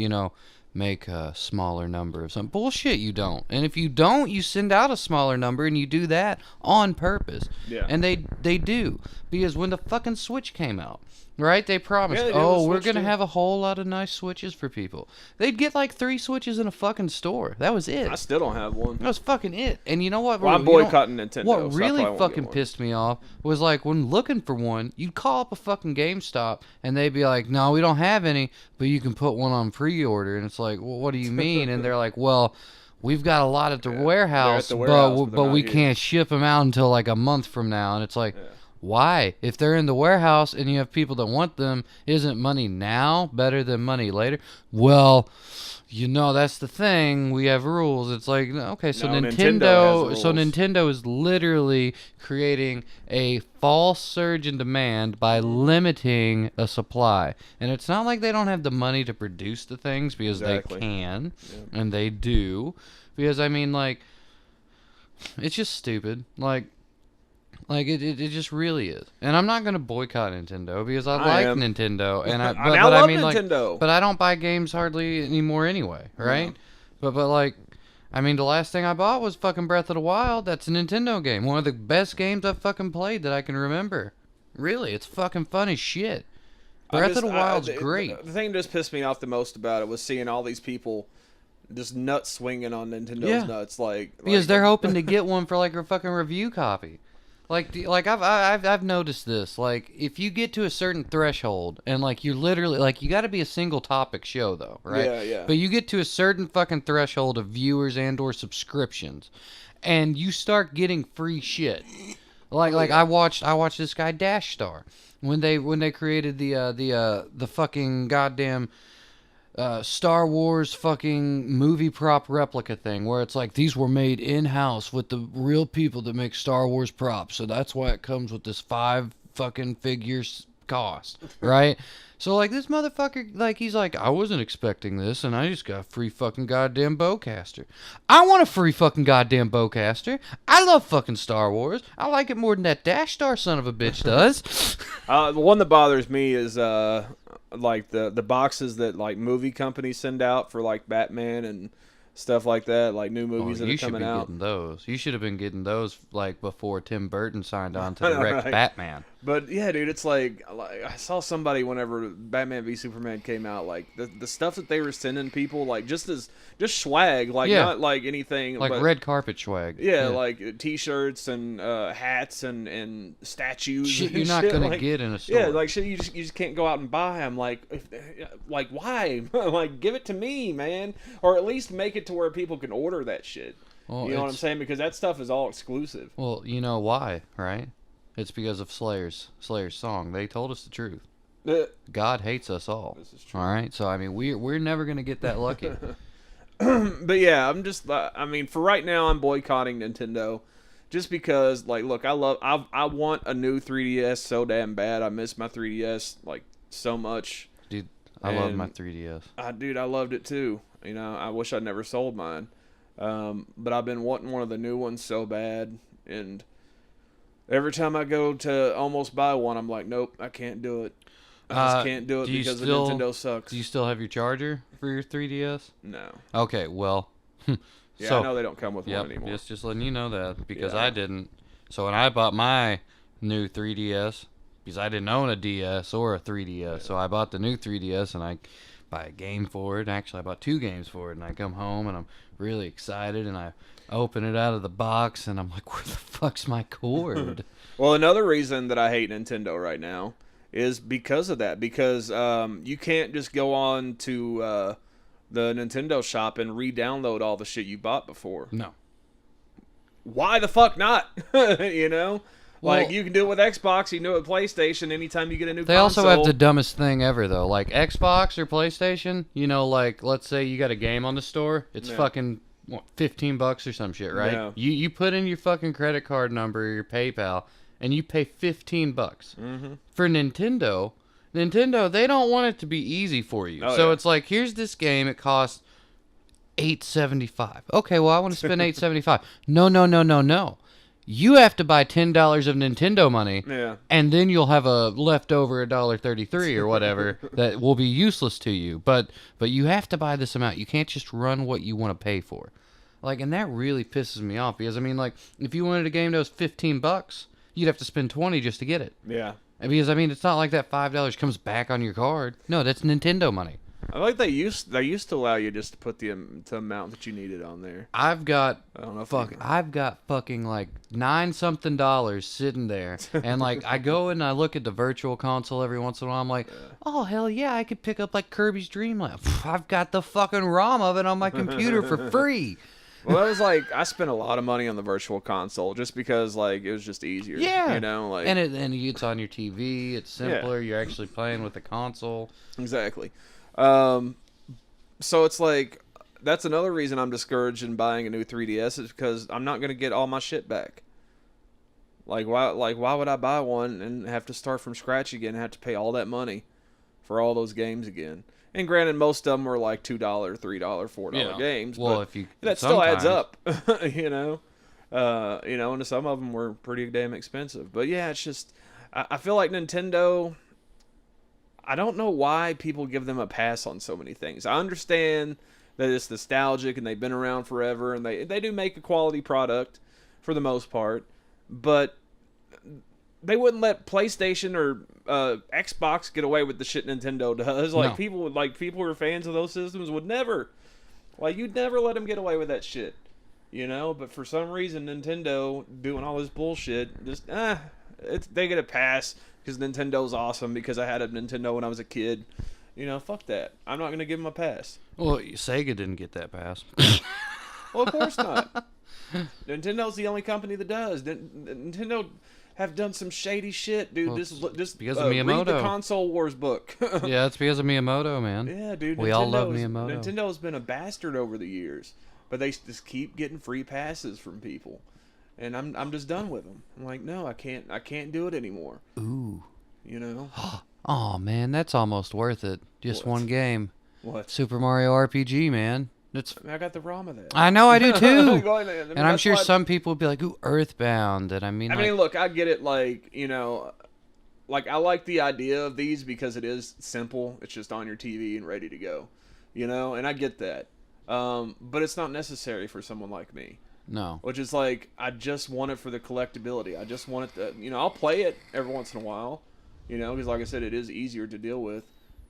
Make a smaller number of some bullshit. You don't, and if you don't, you send out a smaller number, and you do that on purpose. Yeah. And they do, because when the fucking Switch came out, right? They promised, Yeah, they did with oh, we're Switch, gonna too. have a whole lot of nice Switches for people. They'd get like 3 Switches in a fucking store. That was it. I still don't have one. That was fucking it. And you know what? Well, I'm You know- boycotting Nintendo. What so I really probably won't fucking get one. pissed me off was like when looking for one, you'd call up a fucking GameStop and they'd be like, "No, we don't have any, but you can put one on pre-order." And it's like, "Well, what do you mean?" And they're like, "Well, we've got a lot at the warehouse, the warehouse, but but they're not we here." can't ship them out until like a month from now." And it's like, why? If they're in the warehouse and you have people that want them, isn't money now better than money later? Well, that's the thing. We have rules. It's like, okay, so No, Nintendo Nintendo has so rules. Nintendo is literally creating a false surge in demand by limiting a supply. And it's not like they don't have the money to produce the things, because Exactly. they can, and they do. Because I mean, like, it's just stupid. Like it just really is. And I'm not gonna boycott Nintendo because I like am. Nintendo, and I but now I love mean, Nintendo. like, but I don't buy games hardly anymore anyway, right? But like, I mean, the last thing I bought was fucking Breath of the Wild. That's a Nintendo game, one of the best games I've fucking played that I can remember. Really, it's fucking fun as shit. Breath of the Wild's great. The thing that just pissed me off the most about it was seeing all these people just nuts swinging on Nintendo's Yeah. nuts, like Because they're hoping to get one for like a fucking review copy. Like I've noticed this. Like, if you get to a certain threshold, and like you're literally like, you got to be a single topic show though, right? Yeah, yeah. But you get to a certain fucking threshold of viewers and/or subscriptions, and you start getting free shit. Like I watched this guy Dash Star when they created the fucking goddamn Star Wars fucking movie prop replica thing, where it's like, these were made in-house with the real people that make Star Wars props, so that's why it comes with this 5 fucking figures cost, right? So like, this motherfucker, like, he's like, I wasn't expecting this, and I just got a free fucking goddamn bowcaster. I want a free fucking goddamn bowcaster. I love fucking Star Wars. I like it more than that Dash Star son of a bitch does. The one that bothers me is like the boxes that like movie companies send out for like Batman and stuff like that, like new movies that you are should coming be out. getting those. You should have been getting those like before Tim Burton signed on to I the know, Rex right? Batman. But yeah, dude, it's like I saw somebody whenever Batman v Superman came out, like the stuff that they were sending people, like just swag, like Yeah. not like anything, Like but, red carpet swag. Yeah, like T-shirts and hats and statues. shit and you're not shit, gonna like, get in a store. Yeah, like shit you just can't go out and buy them. Like why? Like, give it to me, man, or at least make it to where people can order that shit. Well, You know what I'm it's- saying? Because that stuff is all exclusive. Well, you know why, right? It's because of Slayer's song. They told us the truth. Uh, God hates us all. This is true. All right, so I mean, we're never gonna get that lucky. But yeah, I'm just. I mean, for right now, I'm boycotting Nintendo, just because. Like, look, I want a new 3DS so damn bad. I miss my 3DS like so much. Dude, I love And- my 3DS. Dude, I loved it too. You know, I wish I'd never sold mine. But I've been wanting one of the new ones so bad, and every time I go to almost buy one, I'm like, nope, I can't do it. I just can't do it do you because still- the Nintendo sucks. Do you still have your charger for your 3DS? No. Okay, well. Yeah, so, I know they don't come with Yep, one anymore. just letting you know that, because Yeah. I didn't. So when I bought my new 3DS, because I didn't own a DS or a 3DS, so I bought the new 3DS and I buy a game for it. Actually, I bought 2 games for it, and I come home and I'm really excited, and I open it out of the box and I'm like, where the fuck's my cord? Well, another reason that I hate Nintendo right now is because of that. Because you can't just go on to the Nintendo shop and re-download all the shit you bought before. No. Why the fuck not? You know? Like, you can do it with Xbox, you can do it with PlayStation anytime you get a new They console. also have the dumbest thing ever, though. Like, Xbox or PlayStation, you know, like, let's say you got a game on the store. It's fucking, what, $15 or some shit, right? Yeah. You put in your fucking credit card number or your PayPal, and you pay $15. Mm-hmm. For Nintendo, they don't want it to be easy for you. Oh, So yeah. it's like, here's this game. It costs $8.75. Okay, well, I want to spend $8.75. No. You have to buy $10 of Nintendo money, Yeah. and then you'll have a leftover $1.33 or whatever that will be useless to you. But you have to buy this amount. You can't just run what you want to pay for. Like, and that really pisses me off because I mean, like, if you wanted a game that was $15, you'd have to spend $20 just to get it. Yeah. Because I mean, it's not like that $5 comes back on your card. No, that's Nintendo money. I like they used to allow you just to put the amount that you needed on there. I've got I don't know if I've got fucking like $9-something sitting there, and like I go and I look at the virtual console every once in a while. I'm like, oh hell yeah, I could pick up like Kirby's Dream Land. I've got the fucking ROM of it on my computer for free. Well, that was like I spent a lot of money on the virtual console just because like it was just easier. Yeah, you know, like and it's on your TV. It's simpler. You're actually playing with the console. Exactly. So it's like that's another reason I'm discouraged in buying a new 3DS is because I'm not gonna get all my shit back. Like why would I buy one and have to start from scratch again and have to pay all that money for all those games again? And granted, most of them were like $2, $3, $4 games. Well, but if you that still adds sometimes- up, you know. And some of them were pretty damn expensive. But yeah, it's just I feel like Nintendo. I don't know why people give them a pass on so many things. I understand that it's nostalgic and they've been around forever and they do make a quality product for the most part, but they wouldn't let PlayStation or Xbox get away with the shit Nintendo does. Like No. people who are fans of those systems would never, like you'd never let them get away with that shit, you know. But for some reason, Nintendo doing all this bullshit, just they get a pass because Nintendo's awesome. Because I had a Nintendo when I was a kid, you know. Fuck that. I'm not gonna give them a pass. Well, Sega didn't get that pass. Well, of course not. Nintendo's the only company that does. Nintendo have done some shady shit, dude. Well, Just because of read the Miyamoto. Console Wars book. Yeah, it's because of Miyamoto, man. Yeah, dude. We all love Miyamoto. Nintendo's been a bastard over the years, but they just keep getting free passes from people, and I'm just done with them. I'm like, no, I can't do it anymore. Ooh. You know Oh man, that's almost worth it. Just What? one game. what? Super Mario RPG, man. It's. I got the ROM of that. I know, I do too. Going- And I'm that's sure why- some people would be like, "Ooh, Earthbound," and I mean, look, I get it. Like, you know, like I like the idea of these because it is simple. It's just on your TV and ready to go, you know. And I get that, but it's not necessary for someone like me. no. Which is like, I just want it for the collectability. I just want it to, you know, I'll play it every once in a while, you know, because like I said, it is easier to deal with.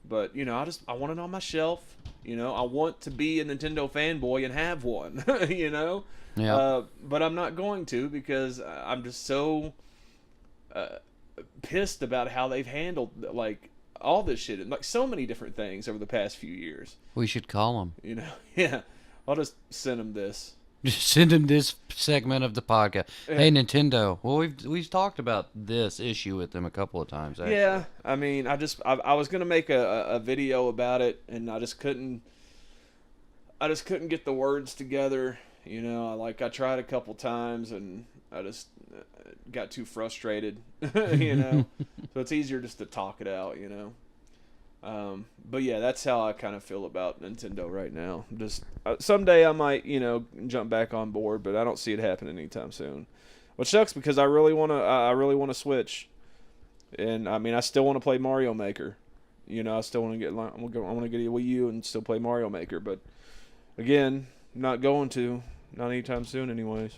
But, you know, I want it on my shelf. You know, I want to be a Nintendo fanboy and have one, you know? Yeah. But I'm not going to because I'm just so pissed about how they've handled, like, all this shit. And, like, so many different things over the past few years. We should call them. You know? Yeah. I'll just send them this. Just send them this segment of the podcast. Hey, Nintendo. Well, we've talked about this issue with them a couple of times. Actually. Yeah, I mean, I was gonna make a video about it, and I just couldn't get the words together. You know, I tried a couple times, and I just got too frustrated. You know, so it's easier just to talk it out. You know. But yeah, that's how I kind of feel about Nintendo right now. Just someday I might, you know, jump back on board, but I don't see it happening anytime soon. Which sucks because I really want to switch, and I mean I still want to play Mario Maker. You know, I still want to get I want to get a Wii U and still play Mario Maker, but again, not going to, not anytime soon, anyways.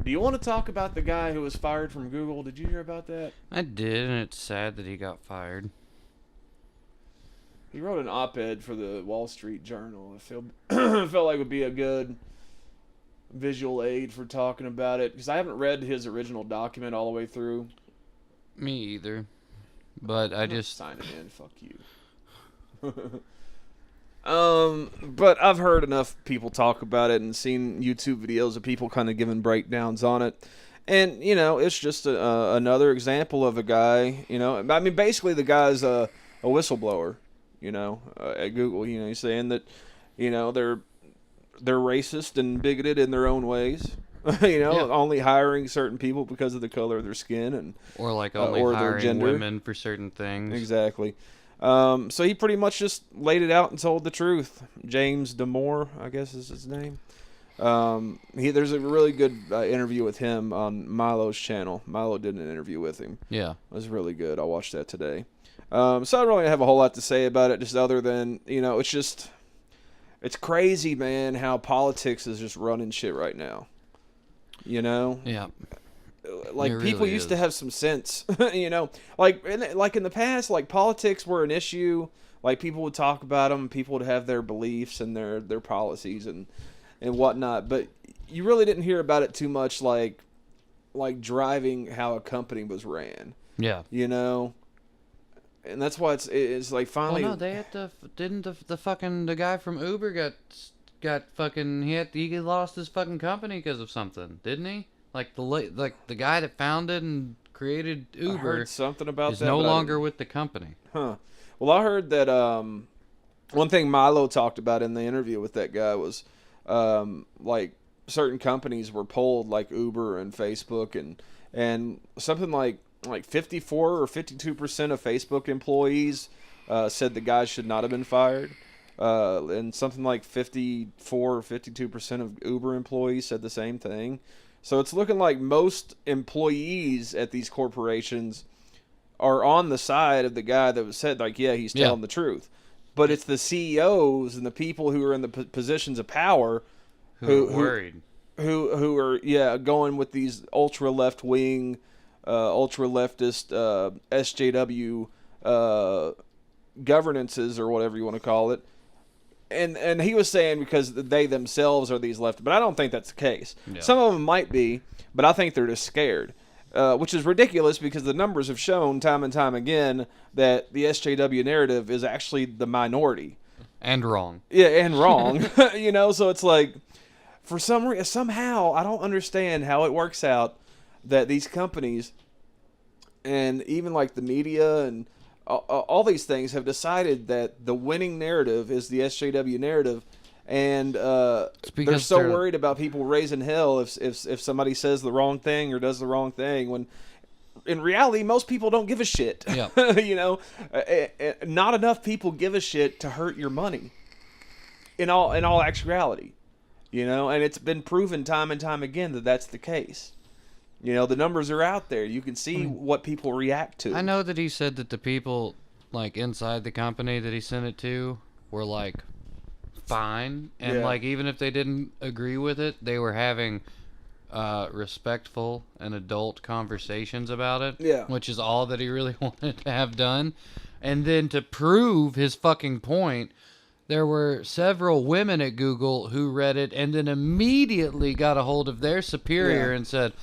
Do you want to talk about the guy who was fired from Google? Did you hear about that? I did, and it's sad that he got fired. He wrote an op-ed for the Wall Street Journal. I felt like it would be a good visual aid for talking about it because I haven't read his original document all the way through. Me either. But I I'm not just signing in. Fuck you. But I've heard enough people talk about it and seen YouTube videos of people kind of giving breakdowns on it. And, it's just another example of a guy, I mean, basically the guy's a whistleblower, at Google, he's saying that, they're racist and bigoted in their own ways. Only hiring certain people because of the color of their skin and or like only or their hiring gender. women for certain things. Exactly. So he pretty much just laid it out and told the truth. James Damore, I guess is his name. There's a really good interview with him on Milo's channel. Milo did an interview with him. Yeah. It was really good. I watched that today. So I don't really have a whole lot to say about it, just other than, it's crazy, man, how politics is just running shit right now. Yeah. Like, It people really used is. to have some sense, like in the past, like politics were an issue. Like, people would talk about them, people would have their beliefs and their policies and whatnot, but you really didn't hear about it too much, like driving how a company was ran. Yeah. And that's why it's like finally. Well, no, they had to. Didn't the guy from Uber got fucking he lost his fucking company because of something, didn't he? Like the guy that founded and created I Uber heard something about is that. no but I longer didn't- with the company. Huh. Well, I heard that one thing Milo talked about in the interview with that guy was like certain companies were pulled, like Uber and Facebook, and something like 54 or 52% of Facebook employees said the guy should not have been fired. And something like 54 or 52% of Uber employees said the same thing. So it's looking like most employees at these corporations are on the side of the guy that was said, like, yeah, he's telling the truth. But it's the CEOs and the people who are in the positions of power Who are worried. who are going with these ultra left wing, ultra leftist SJW governances or whatever you want to call it. And he was saying because they themselves are these left, but I don't think that's the case. Yeah. Some of them might be, but I think they're just scared, which is ridiculous because the numbers have shown time and time again that the SJW narrative is actually the minority. And wrong. Yeah, and wrong. So it's like, for some reason, somehow, I don't understand how it works out that these companies and even like the media and all these things have decided that the winning narrative is the SJW narrative, and they're because so they're- worried about people raising hell if somebody says the wrong thing or does the wrong thing, when in reality most people don't give a shit. Yeah. Not enough people give a shit to hurt your money. In all actuality, and it's been proven time and time again that that's the case. The numbers are out there. You can see what people react to. I know that he said that the people, like, inside the company that he sent it to were, like, fine. And, Yeah. like, even if they didn't agree with it, they were having respectful and adult conversations about it. Yeah. Which is all that he really wanted to have done. And then to prove his fucking point, there were several women at Google who read it and then immediately got a hold of their superior Yeah. and said,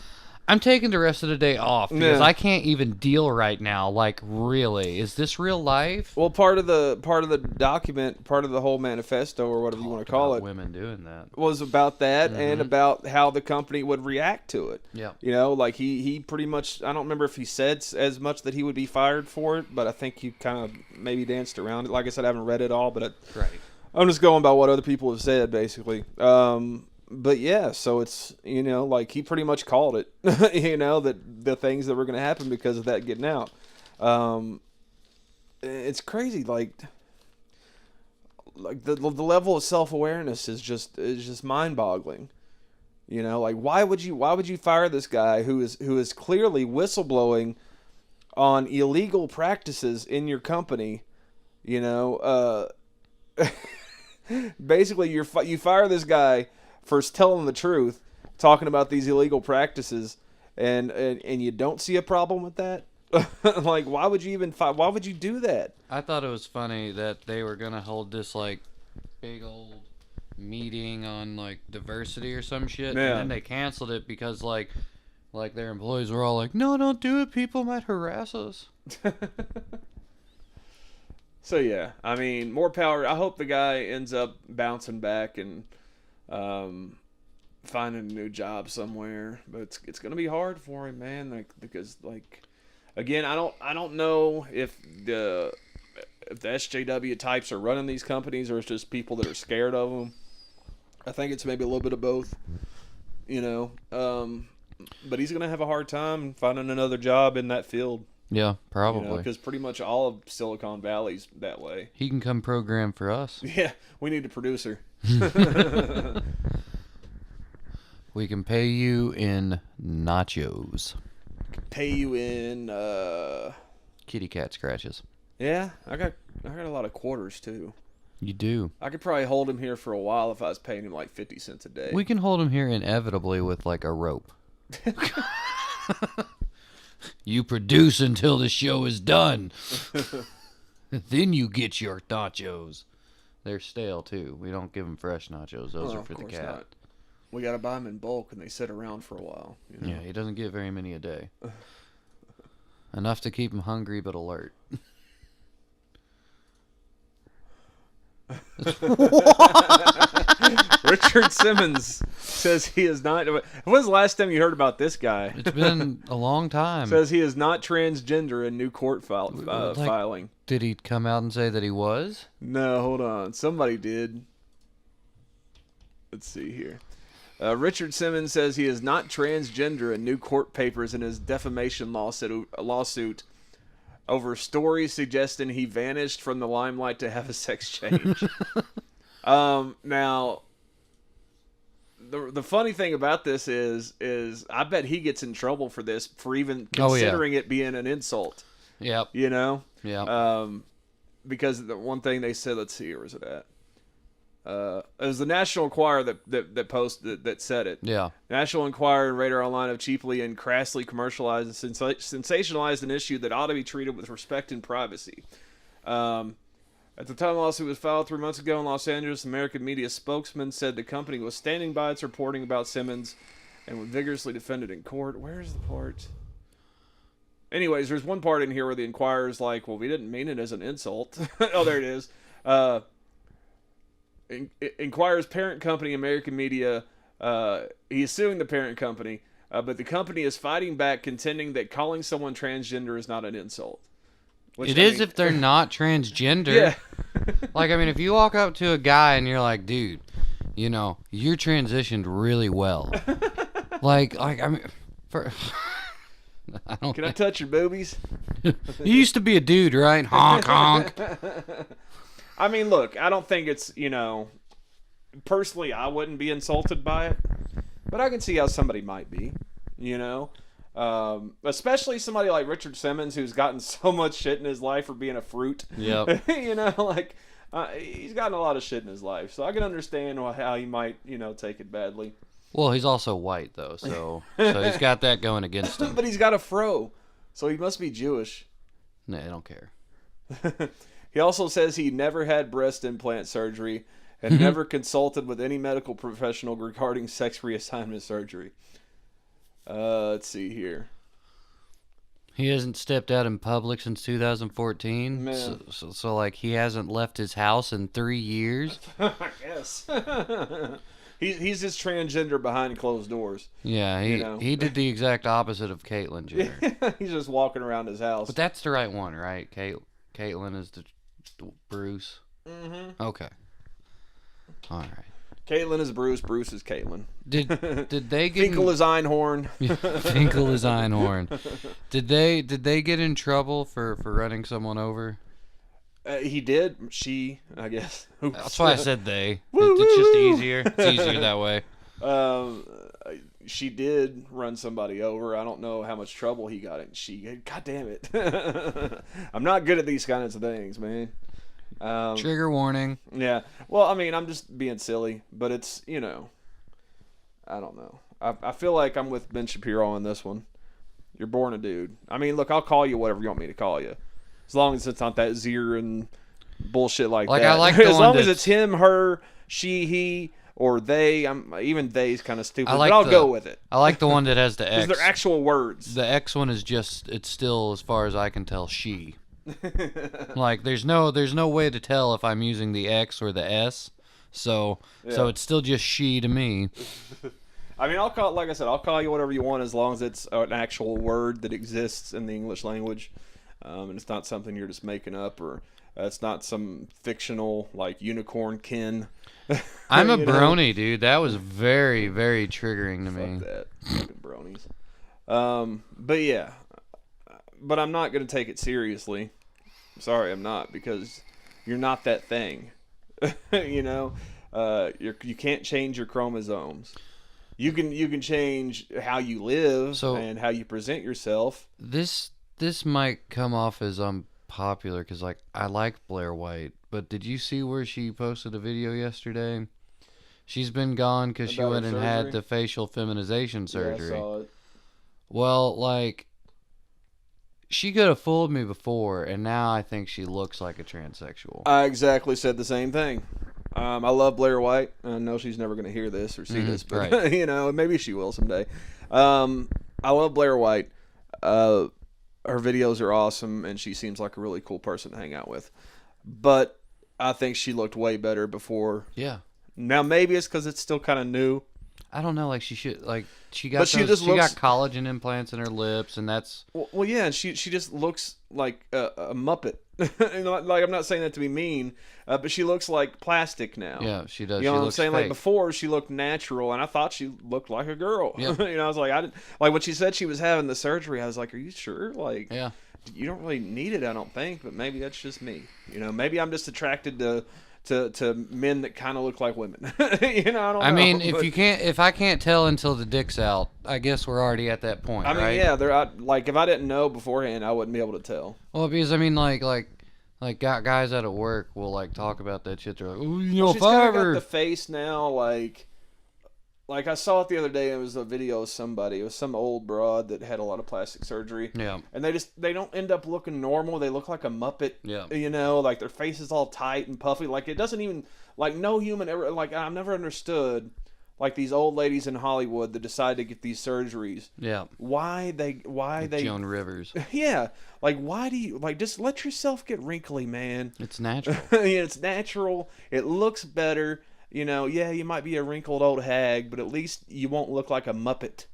I'm taking the rest of the day off because Yeah. I can't even deal right now. Like, really? Is this real life? Well, part of the document, part of the whole manifesto or whatever you want to call About it, women doing that. was about that and about how the company would react to it. Yeah. Like he pretty much, I don't remember if he said as much that he would be fired for it, but I think he kind of maybe danced around it. Like I said, I haven't read it all, but Right. I'm just going by what other people have said, basically. But yeah, so it's, like he pretty much called it, that the things that were going to happen because of that getting out. It's crazy. Like the level of self-awareness is just mind-boggling. Like why would you fire this guy who is clearly whistleblowing on illegal practices in your company? Basically you fire this guy for telling the truth, talking about these illegal practices, and you don't see a problem with that. Like, why would you do that? I thought it was funny that they were going to hold this, like, big old meeting on, like, diversity or some shit. Yeah. And then they canceled it because, like their employees were all like, no, don't do it. People might harass us. So yeah, I mean, more power. I hope the guy ends up bouncing back and finding a new job somewhere. But it's gonna be hard for him, man. Because again, I don't know if the SJW types are running these companies or it's just people that are scared of them. I think it's maybe a little bit of both. But he's gonna have a hard time finding another job in that field. Yeah, probably. Because pretty much all of Silicon Valley's that way. He can come program for us. Yeah, we need a producer. We can pay you in nachos. Pay you in. Kitty cat scratches. Yeah, I got a lot of quarters too. You do. I could probably hold him here for a while if I was paying him like 50 cents a day. We can hold him here inevitably with like a rope. You produce until the show is done. Then you get your nachos. They're stale too. We don't give them fresh nachos. Those are for the cat. Not. We gotta buy them in bulk and they sit around for a while. Yeah, he doesn't get very many a day. Enough to keep him hungry but alert. Richard Simmons says he is not. When was the last time you heard about this guy? It's been a long time. Says he is not transgender in new court filing. Did he come out and say that he was? No, hold on. Somebody did. Let's see here. Richard Simmons says he is not transgender in new court papers in his defamation lawsuit over stories suggesting he vanished from the limelight to have a sex change. Now, the funny thing about this is I bet he gets in trouble for this, for even considering it being an insult. Yep. Yeah. Because the one thing they said, let's see, where is it at? It was the National Enquirer that posted that said it. Yeah. National Enquirer and Radar Online have cheaply and crassly commercialized and sensationalized an issue that ought to be treated with respect and privacy. At the time the lawsuit was filed 3 months ago in Los Angeles, American media spokesman said the company was standing by its reporting about Simmons and would vigorously defend it in court. Where's the part? Anyways, there's one part in here where the Enquirer's like, well, we didn't mean it as an insult. Oh, there it is. Enquirer's parent company, American Media, he is suing the parent company, but the company is fighting back, contending that calling someone transgender is not an insult. It is if they're not transgender. Yeah. Like, I mean, if you walk up to a guy and you're like, dude, you know, you're transitioned really well. like, I mean, I don't. Can I touch your boobies? You used to be a dude, right? Honk, honk. I mean, look, I don't think it's, personally, I wouldn't be insulted by it, but I can see how somebody might be, especially somebody like Richard Simmons, who's gotten so much shit in his life for being a fruit. Yep. He's gotten a lot of shit in his life, so I can understand how he might, take it badly. Well, he's also white, though, so he's got that going against him. But he's got a fro, so he must be Jewish. No, I don't care. He also says he never had breast implant surgery and never consulted with any medical professional regarding sex reassignment surgery. Let's see here. He hasn't stepped out in public since 2014. Man. So like, he hasn't left his house in 3 years. I guess. He's just transgender behind closed doors. Yeah, he did the exact opposite of Caitlyn Jenner. He's just walking around his house. But that's the right one, right? Caitlyn is the Bruce. Mm-hmm. Okay. All right. Caitlyn is Bruce. Bruce is Caitlyn. Did they get Finkel is Einhorn. Finkel is Einhorn. Did they get in trouble for running someone over? He did. She, I guess. Oops. That's why I said they. It's just easier. It's easier that way. She did run somebody over. I don't know how much trouble he got in. God damn it. I'm not good at these kinds of things, man. Trigger warning. Yeah. Well, I mean, I'm just being silly, but it's, I don't know. I feel like I'm with Ben Shapiro on this one. You're born a dude. I mean, look, I'll call you whatever you want me to call you. As long as it's not that zir and bullshit like that. I like the as one long as it's him, her, she, he, or they. Even they's kind of stupid, but I'll go with it. I like the one that has the X. Because they're actual words. The X one is just, it's still, as far as I can tell, she. Like there's no way to tell if I'm using the X or the S. So it's still just she to me. I mean, like I said, I'll call you whatever you want as long as it's an actual word that exists in the English language, and it's not something you're just making up, or it's not some fictional like unicorn kin. I'm a brony, dude. That was very, very triggering to me. Fuck that, fucking bronies. But yeah, but I'm not gonna take it seriously. Sorry, I'm not, because you're not that thing. You know, you can't change your chromosomes. You can change how you live and how you present yourself. This might come off as unpopular because like I like Blair White, but did you see where she posted a video yesterday? She's been gone because she went and had the facial feminization surgery. Yeah, I saw it. Well, like she could have fooled me before, and now I think she looks like a transsexual. I exactly said the same thing. I love Blair White. I know she's never going to hear this or see this, but right. you know, maybe she will someday. I love Blair White. Her videos are awesome, and she seems like a really cool person to hang out with. But I think she looked way better before. Yeah. Now maybe it's because it's still kind of new. I don't know. Like she should. Like she got. But she got collagen implants in her lips, and that's. Well, yeah, and she just looks like a Muppet. You know, like, I'm not saying that to be mean, but she looks like plastic now. Yeah, she does. You know she what I'm looks saying? fake. Like before, she looked natural, and I thought she looked like a girl. Yeah. You know, I was like, I didn't like when she said she was having the surgery. I was like, are you sure? Like, Yeah. You don't really need it, I don't think, but maybe that's just me. You know, maybe I'm just attracted to men that kind of look like women. You know, I don't know. I mean, but, if I can't tell until the dick's out, I guess we're already at that point, I mean, right? yeah, like if I didn't know beforehand, I wouldn't be able to tell. Well, because I mean, like guys out at work will like talk about that shit. They're like, oh, you know, She's if I kind of got ever. the face now, like I saw it the other day. It was a video of somebody. It was some old broad that had a lot of plastic surgery. Yeah. And they don't end up looking normal. They look like a Muppet. Yeah. You know, like their face is all tight and puffy. Like it doesn't even, like no human ever, like I've never understood, like these old ladies in Hollywood that decide to get these surgeries. Yeah. Why they Joan Rivers. Yeah. Like why do you, like just let yourself get wrinkly, man. It's natural. It's natural. It looks better. You know, yeah, you might be a wrinkled old hag, but at least you won't look like a Muppet.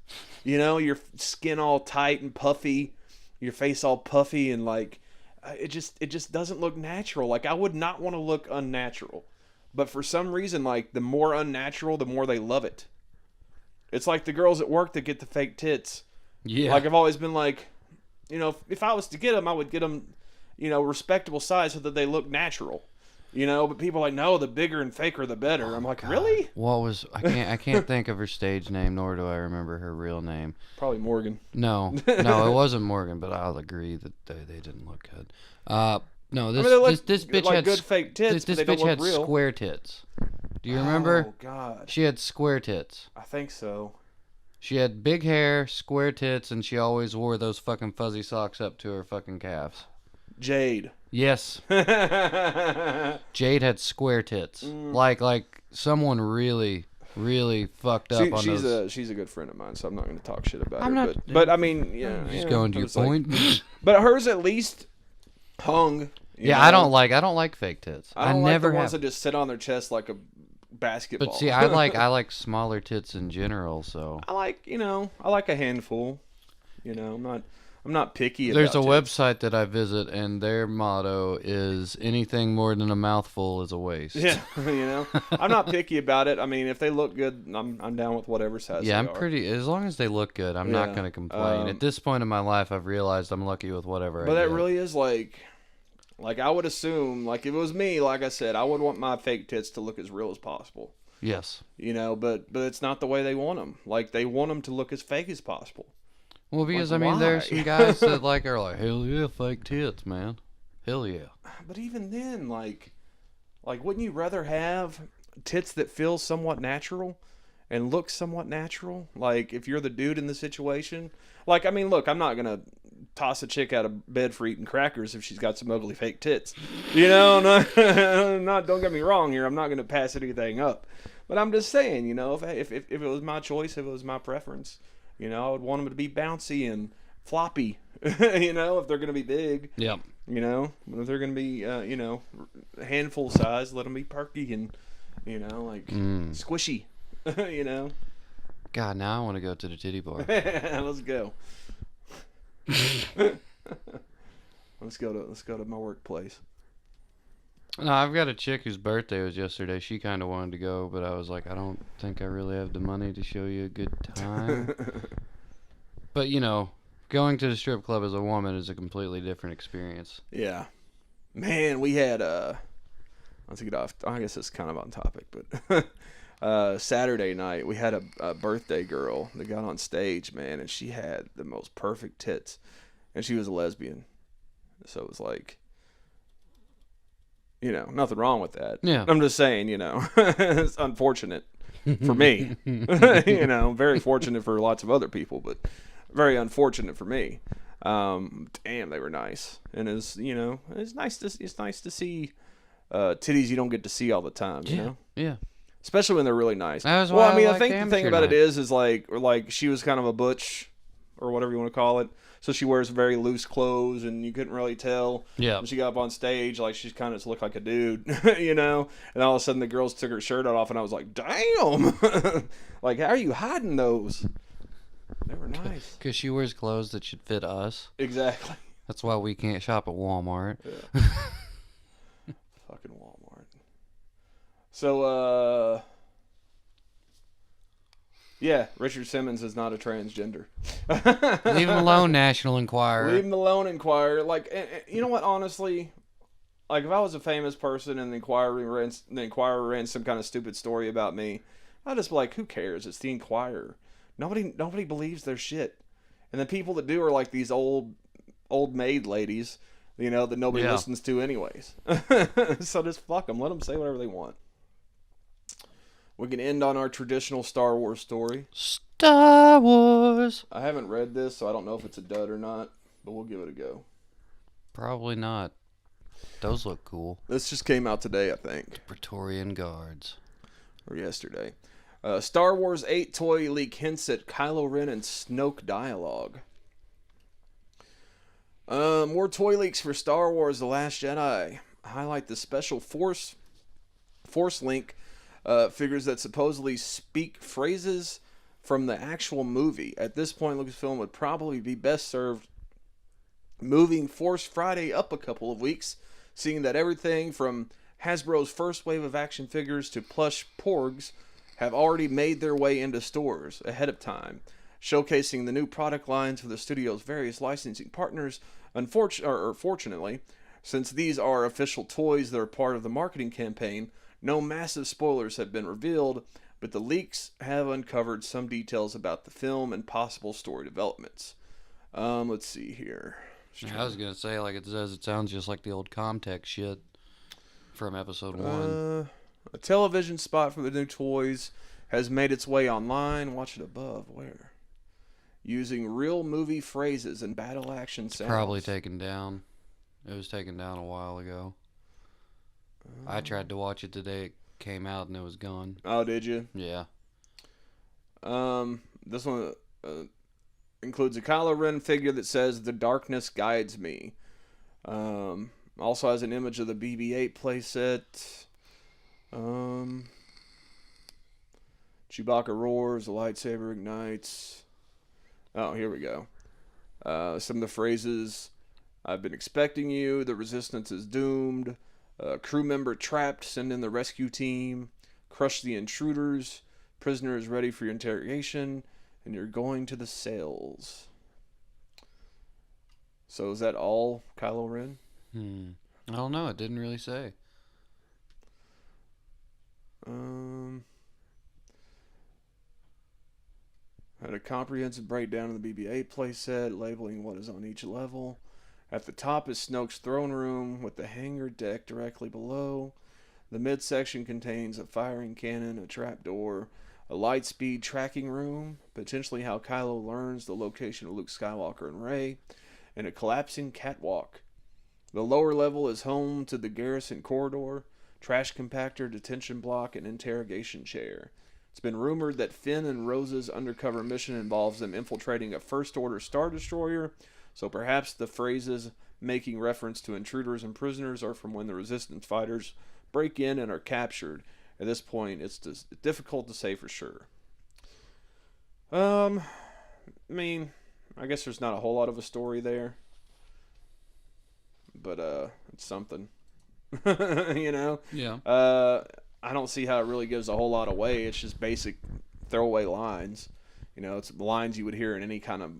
You know, your skin all tight and puffy, your face all puffy, and like it just doesn't look natural. Like I would not want to look unnatural, but for some reason, like the more unnatural, the more they love it. It's like the girls at work that get the fake tits. Yeah. Like I've always been like, you know, if I was to get them, I would get them, you know, respectable size so that they look natural. You know, but people are like, no, the bigger and faker, the better. I'm like, really? What was I can't think of her stage name, nor do I remember her real name. Probably Morgan. No, it wasn't Morgan, but I'll agree that they didn't look good. No, this bitch like had good fake tits. This but they bitch don't had look real. square tits. Do you remember? Oh God, She had square tits. I think so. She had big hair, square tits, and she always wore those fucking fuzzy socks up to her fucking calves. Jade. Yes. Jade had square tits. Like someone really fucked up on those. She's a good friend of mine, so I'm not going to talk shit about I'm her. not- But I mean, yeah. Just yeah, going to your it's like- point. but hers at least hung. Yeah, know? I don't like fake tits. I don't never like the ones have. that just sit on their chest like a basketball. But see, I like smaller tits in general. So I like a handful. You know, I'm not picky. there's a about tits. website that I visit, and their motto is anything more than a mouthful is a waste. Yeah, you know, I'm not picky about it. I mean, if they look good, I'm down with whatever size. Yeah, they I'm are. pretty. As long as they look good, I'm not Yeah, gonna complain. At this point in my life, I've realized I'm lucky with whatever. But I that get. really is like I would assume, like if it was me, like I said, I would want my fake tits to look as real as possible. Yes. You know, but it's not the way they want them. Like they want them to look as fake as possible. Well, because Like, I mean, there's why? some guys that are like, hell yeah, fake tits, man. Hell yeah. But even then, like wouldn't you rather have tits that feel somewhat natural and look somewhat natural? Like if you're the dude in the situation, like I mean, look, I'm not gonna toss a chick out of bed for eating crackers if she's got some ugly fake tits. You know, not don't get me wrong here. I'm not gonna pass anything up, but I'm just saying, you know, if it was my choice, if it was my preference, you know, I would want them to be bouncy and floppy. You know, if they're gonna be big. Yep. You know, but if they're gonna be, a handful size, let them be perky and, squishy. You know. God, now I want to go to the titty bar. Let's go. Let's go to my workplace. No, I've got a chick whose birthday was yesterday. She kind of wanted to go, but I was like, I don't think I really have the money to show you a good time. But, going to the strip club as a woman is a completely different experience. Yeah. Man, we had, let's get off, I guess it's kind of on topic, but Saturday night, we had a birthday girl that got on stage, man, and she had the most perfect tits, and she was a lesbian. So it was like, nothing wrong with that. Yeah. I'm just saying, it's unfortunate for me. Very fortunate for lots of other people, but very unfortunate for me. Damn, they were nice, and it's nice to see titties you don't get to see all the time. You know? Yeah. Especially when they're really nice. That was Well, why I mean, I like think the thing about it night. is like she was kind of a butch, or whatever you want to call it. So she wears very loose clothes, and you couldn't really tell. Yeah. When she got up on stage, like she kind of just looked like a dude, And all of a sudden, the girls took her shirt off, and I was like, "Damn! Like, how are you hiding those?" They were nice. Because she wears clothes that should fit us. Exactly. That's why we can't shop at Walmart. Yeah. Fucking Walmart. So, yeah, Richard Simmons is not a transgender. Leave him alone, National Enquirer. Leave him alone, Enquirer. Like, you know what? Honestly, like if I was a famous person and the Enquirer ran some kind of stupid story about me, I'd just be like, who cares? It's the Enquirer. Nobody believes their shit. And the people that do are like these old maid ladies, that nobody listens to anyways. So just fuck them. Let them say whatever they want. We can end on our traditional Star Wars story. Star Wars. I haven't read this, so I don't know if it's a dud or not, but we'll give it a go. Probably not. Those look cool. This just came out today, I think. Praetorian Guards. Or yesterday. Star Wars 8 toy leak hints at Kylo Ren and Snoke dialogue. More toy leaks for Star Wars The Last Jedi highlight the special Force link figures that supposedly speak phrases from the actual movie. At this point, Lucasfilm would probably be best served moving Force Friday up a couple of weeks, seeing that everything from Hasbro's first wave of action figures to plush Porgs have already made their way into stores ahead of time, showcasing the new product lines for the studio's various licensing partners. Fortunately, since these are official toys that are part of the marketing campaign, no massive spoilers have been revealed, but the leaks have uncovered some details about the film and possible story developments. Let's see here. I was going to say, like it says, it sounds just like the old Comtech shit from episode 1. A television spot for the new toys has made its way online. Watch it above. Where? Using real movie phrases and battle action sounds. Probably taken down. It was taken down a while ago. I tried to watch it today. It came out and it was gone. Oh, did you? Yeah. This one includes a Kylo Ren figure that says, "The darkness guides me." Also has an image of the BB-8 playset. Chewbacca roars, the lightsaber ignites. Oh, here we go. Some of the phrases: "I've been expecting you," "The resistance is doomed," "Crew member trapped, send in the rescue team," "Crush the intruders," "Prisoner is ready for your interrogation," and "You're going to the sales." So is that all Kylo Ren? I don't know. It didn't really say. Had a comprehensive breakdown of the BB-8 playset, labeling what is on each level. At the top is Snoke's throne room, with the hangar deck directly below. The midsection contains a firing cannon, a trapdoor, a lightspeed tracking room, potentially how Kylo learns the location of Luke Skywalker and Rey, and a collapsing catwalk. The lower level is home to the garrison corridor, trash compactor, detention block, and interrogation chair. It's been rumored that Finn and Rose's undercover mission involves them infiltrating a First Order Star Destroyer, So perhaps the phrases making reference to intruders and prisoners are from when the resistance fighters break in and are captured. At this point, it's just difficult to say for sure. I mean, I guess there's not a whole lot of a story there, but it's something. You know? Yeah. I don't see how it really gives a whole lot away. It's just basic throwaway lines. You know, it's lines you would hear in any kind of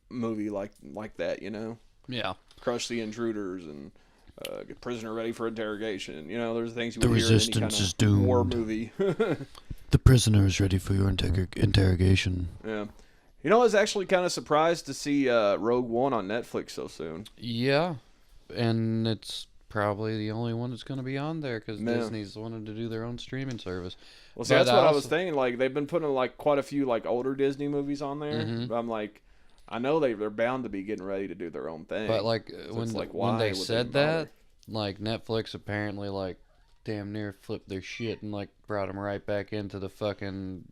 movie like that, you know? Yeah. Crush the intruders and get prisoner ready for interrogation. You know, there's things you would The hear in any resistance kind is of war doomed. movie. The prisoner is ready for your interrogation. Yeah. You know, I was actually kind of surprised to see Rogue One on Netflix so soon. Yeah. And it's probably the only one that's going to be on there because Yeah. Disney's wanted to do their own streaming service. Well, see, But that's what I was also- thinking. Like, they've been putting, like, quite a few, like, older Disney movies on there. Mhm. But I'm like, I know they're bound to be getting ready to do their own thing. But like So when it's like, when why they would said bother? that, like Netflix apparently like damn near flipped their shit and like brought them right back into the fucking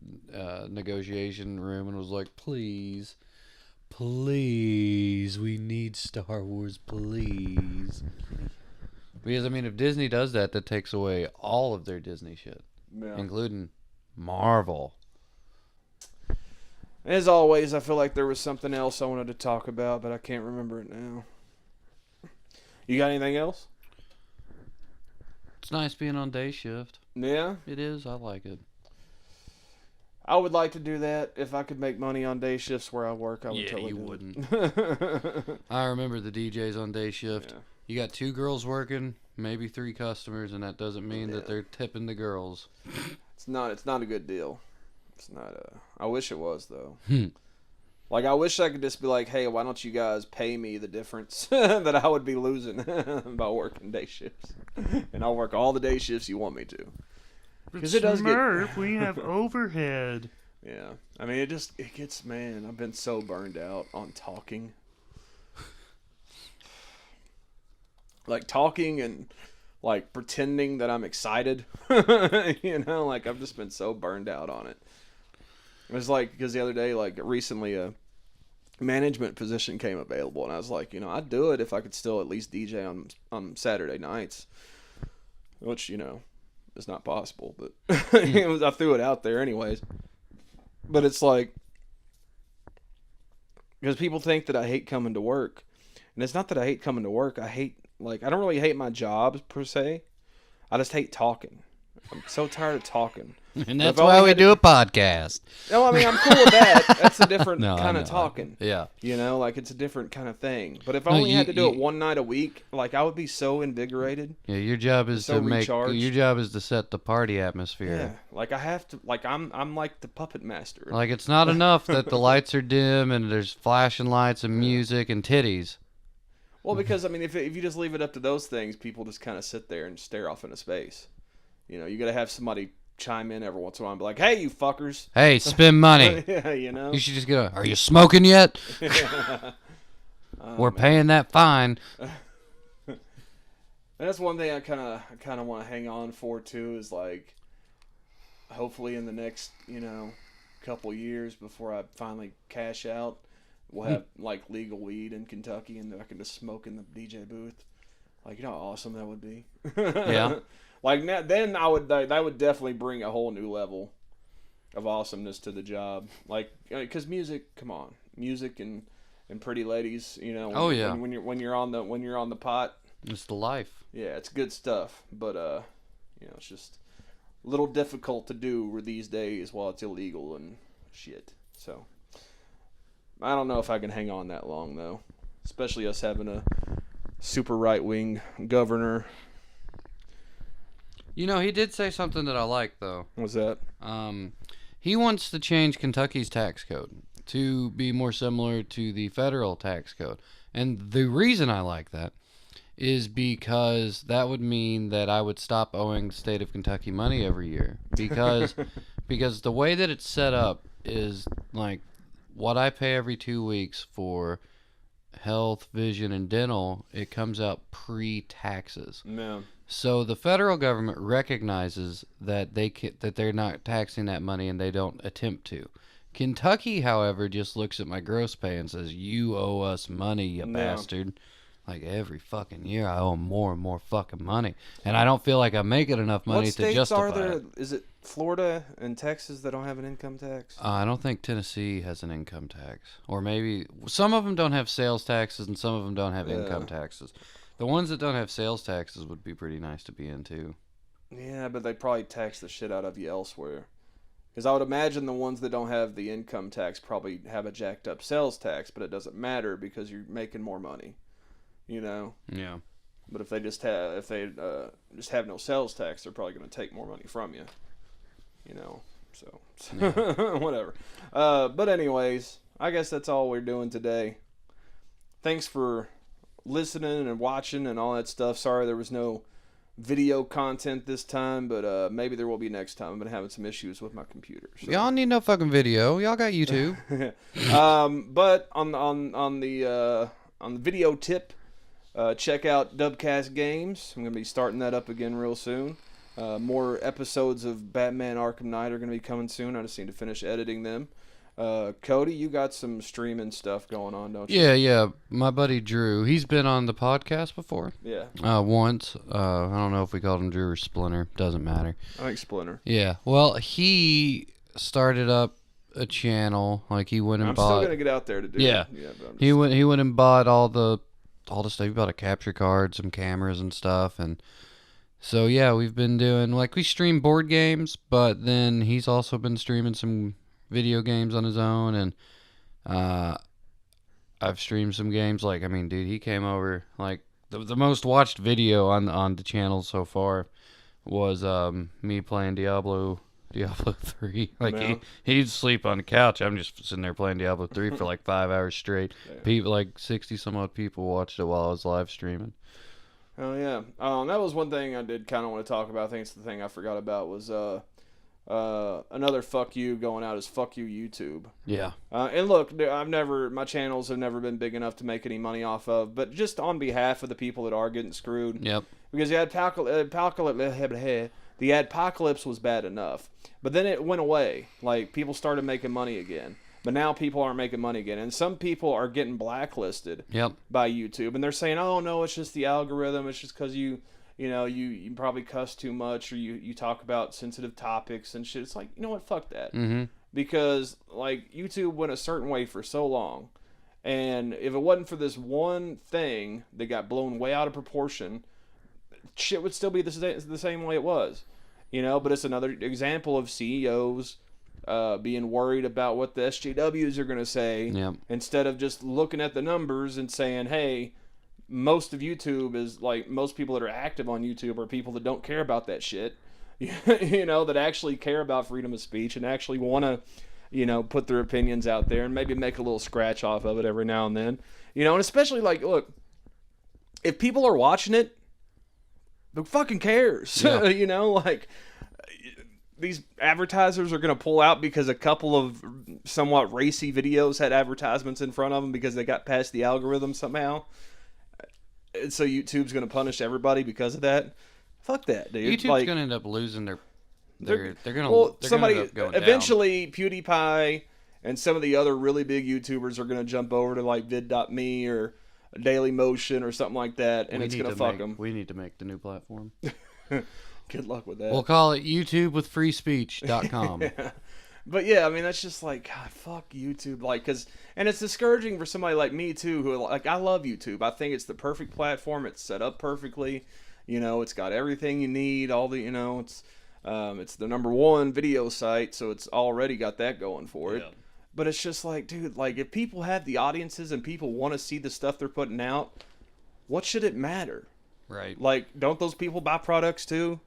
negotiation room and was like, please, we need Star Wars, please. Because I mean, if Disney does that, that takes away all of their Disney shit, Yeah. including Marvel. As always, I feel like there was something else I wanted to talk about, but I can't remember it now. You got anything else? It's nice being on day shift. Yeah? It is. I like it. I would like to do that. If I could make money on day shifts where I work, I would Yeah, totally you do wouldn't. it. I remember the DJs on day shift. Yeah. You got 2 girls working, maybe 3 customers, and that doesn't mean that they're tipping the girls. It's not a good deal. It's not I wish it was though. Hmm. Like I wish I could just be like, "Hey, why don't you guys pay me the difference that I would be losing by working day shifts?" And I'll work all the day shifts you want me to. Because it does get we have overhead. Yeah. I mean, it gets, man, I've been so burned out on talking. Like talking and like pretending that I'm excited. You know, like I've just been so burned out on it. It was like, because the other day, like recently a management position came available and I was like, you know, I'd do it if I could still at least DJ on Saturday nights. Which, you know, is not possible, but I threw it out there anyways. But it's like, because people think that I hate coming to work. And it's not that I hate coming to work. I don't really hate my jobs per se. I just hate talking. I'm so tired of talking. And that's If I why only we had to- do a podcast. No, I mean, I'm cool with that. That's a different No, I kind know. of talking. Yeah. You know, like it's a different kind of thing. But if I No, only had to do you- it one night a week, like I would be so invigorated. Yeah, your job is So to make recharged. your job is to set the party Yeah. atmosphere. Like I have to, like I'm like the puppet master. Like it's not enough that the lights are dim and there's flashing lights and music and titties. Well, because I mean, if you just leave it up to those things, people just kind of sit there and stare off into space. You know, you got to have somebody chime in every once in a while and be like, "Hey, you fuckers!" Hey, spend money. Yeah, you know. You should just go, are you smoking yet? We're paying that fine. That's one thing I kind of want to hang on for too. Is like, hopefully in the next couple years before I finally cash out, we'll have like legal weed in Kentucky and I can just smoke in the DJ booth. Like, you know how awesome that would be. Yeah. Like now, then that would definitely bring a whole new level of awesomeness to the job. Like, because music, come on, music and pretty ladies, you know. Oh, yeah. When you're on the pot, It's the life. yeah, it's good stuff. But it's just a little difficult to do these days while it's illegal and shit. So I don't know if I can hang on that long though, especially us having a super right wing governor. You know, he did say something that I like, though. What's that? He wants to change Kentucky's tax code to be more similar to the federal tax code. And the reason I like that is because that would mean that I would stop owing the state of Kentucky money every year. Because the way that it's set up is like what I pay every 2 weeks for health, vision, and dental, it comes out pre-taxes. No. So the federal government recognizes that that they're not taxing that money and they don't attempt to. Kentucky, however, just looks at my gross pay and says, "You owe us money, you Yeah. bastard." Like every fucking year, I owe 'em more and more fucking money, and I don't feel like I'm making enough money What to states justify are there? it. Is it Florida and Texas that don't have an income tax? I don't think Tennessee has an income tax, or maybe some of them don't have sales taxes, and some of them don't have income taxes. The ones that don't have sales taxes would be pretty nice to be in too. Yeah, but they probably tax the shit out of you elsewhere. Because I would imagine the ones that don't have the income tax probably have a jacked up sales tax, but it doesn't matter because you're making more money, you know. Yeah. But if they just have no sales tax, they're probably going to take more money from you, you know. So whatever. But anyways, I guess that's all we're doing today. Thanks for listening and watching and all that stuff. Sorry there was no video content this time, but maybe there will be next time. I've been having some issues with my computer. So. Y'all need no fucking video. Y'all got YouTube. But on the video tip, check out dubCast Games. I'm gonna be starting that up again real soon. More episodes of Batman Arkham Knight are gonna be coming soon. I just need to finish editing them. Cody, you got some streaming stuff going on, don't you? Yeah. My buddy Drew, he's been on the podcast before. Yeah. Once. I don't know if we called him Drew or Splinter. Doesn't matter. I think Splinter. Yeah. Well, he started up a channel. Like he went and I'm bought. still gonna get out there to do Yeah. it. Yeah. But I'm He went and bought all the stuff. He bought a capture card, some cameras and stuff, and so yeah, we've been doing we stream board games, but then he's also been streaming some video games on his own, and I've streamed some games. Dude, he came over. The most watched video on the channel so far was me playing Diablo 3. No. He'd sleep on the couch. I'm just sitting there playing Diablo 3 for 5 hours straight. Yeah. People 60 some odd people watched it while I was live streaming. Oh yeah. That was one thing I did kind of want to talk about. I think it's the thing I forgot about was another fuck you going out is fuck you YouTube. Yeah. And look, my channels have never been big enough to make any money off of, but just on behalf of the people that are getting screwed. Yep. Because the adpocalypse was bad enough, but then it went away. People started making money again, but now people aren't making money again, and some people are getting blacklisted. Yep. By YouTube, and they're saying, "Oh no, it's just the algorithm. It's just because you probably cuss too much, or you talk about sensitive topics and shit." It's like, you know what? Fuck that. Mm-hmm. Because YouTube went a certain way for so long, and if it wasn't for this one thing that got blown way out of proportion, shit would still be the same way it was. But it's another example of CEOs being worried about what the SJWs are going to say, Yep. instead of just looking at the numbers and saying, hey, most of YouTube is most people that are active on YouTube are people that don't care about that shit, that actually care about freedom of speech and actually want to, put their opinions out there and maybe make a little scratch off of it every now and then, and especially look, if people are watching it, who fucking cares? Yeah. These advertisers are going to pull out because a couple of somewhat racy videos had advertisements in front of them because they got past the algorithm somehow. And so YouTube's going to punish everybody because of that. Fuck that, dude. YouTube's going to end up losing they're going to somebody end up going eventually down. PewDiePie and some of the other really big YouTubers are going to jump over to vid.me or Daily Motion or something like that, and it's going to fuck them. We need to make the new platform. Good luck with that. We'll call it YouTubewithFreeSpeech.com. Yeah. But yeah, that's just God, fuck YouTube. And it's discouraging for somebody like me too, who I love YouTube. I think it's the perfect platform. It's set up perfectly. It's got everything you need. All the, it's the #1 video site, so it's already got that going for it. Yeah. But it's just dude, if people have the audiences and people want to see the stuff they're putting out, what should it matter? Right. Don't those people buy products too?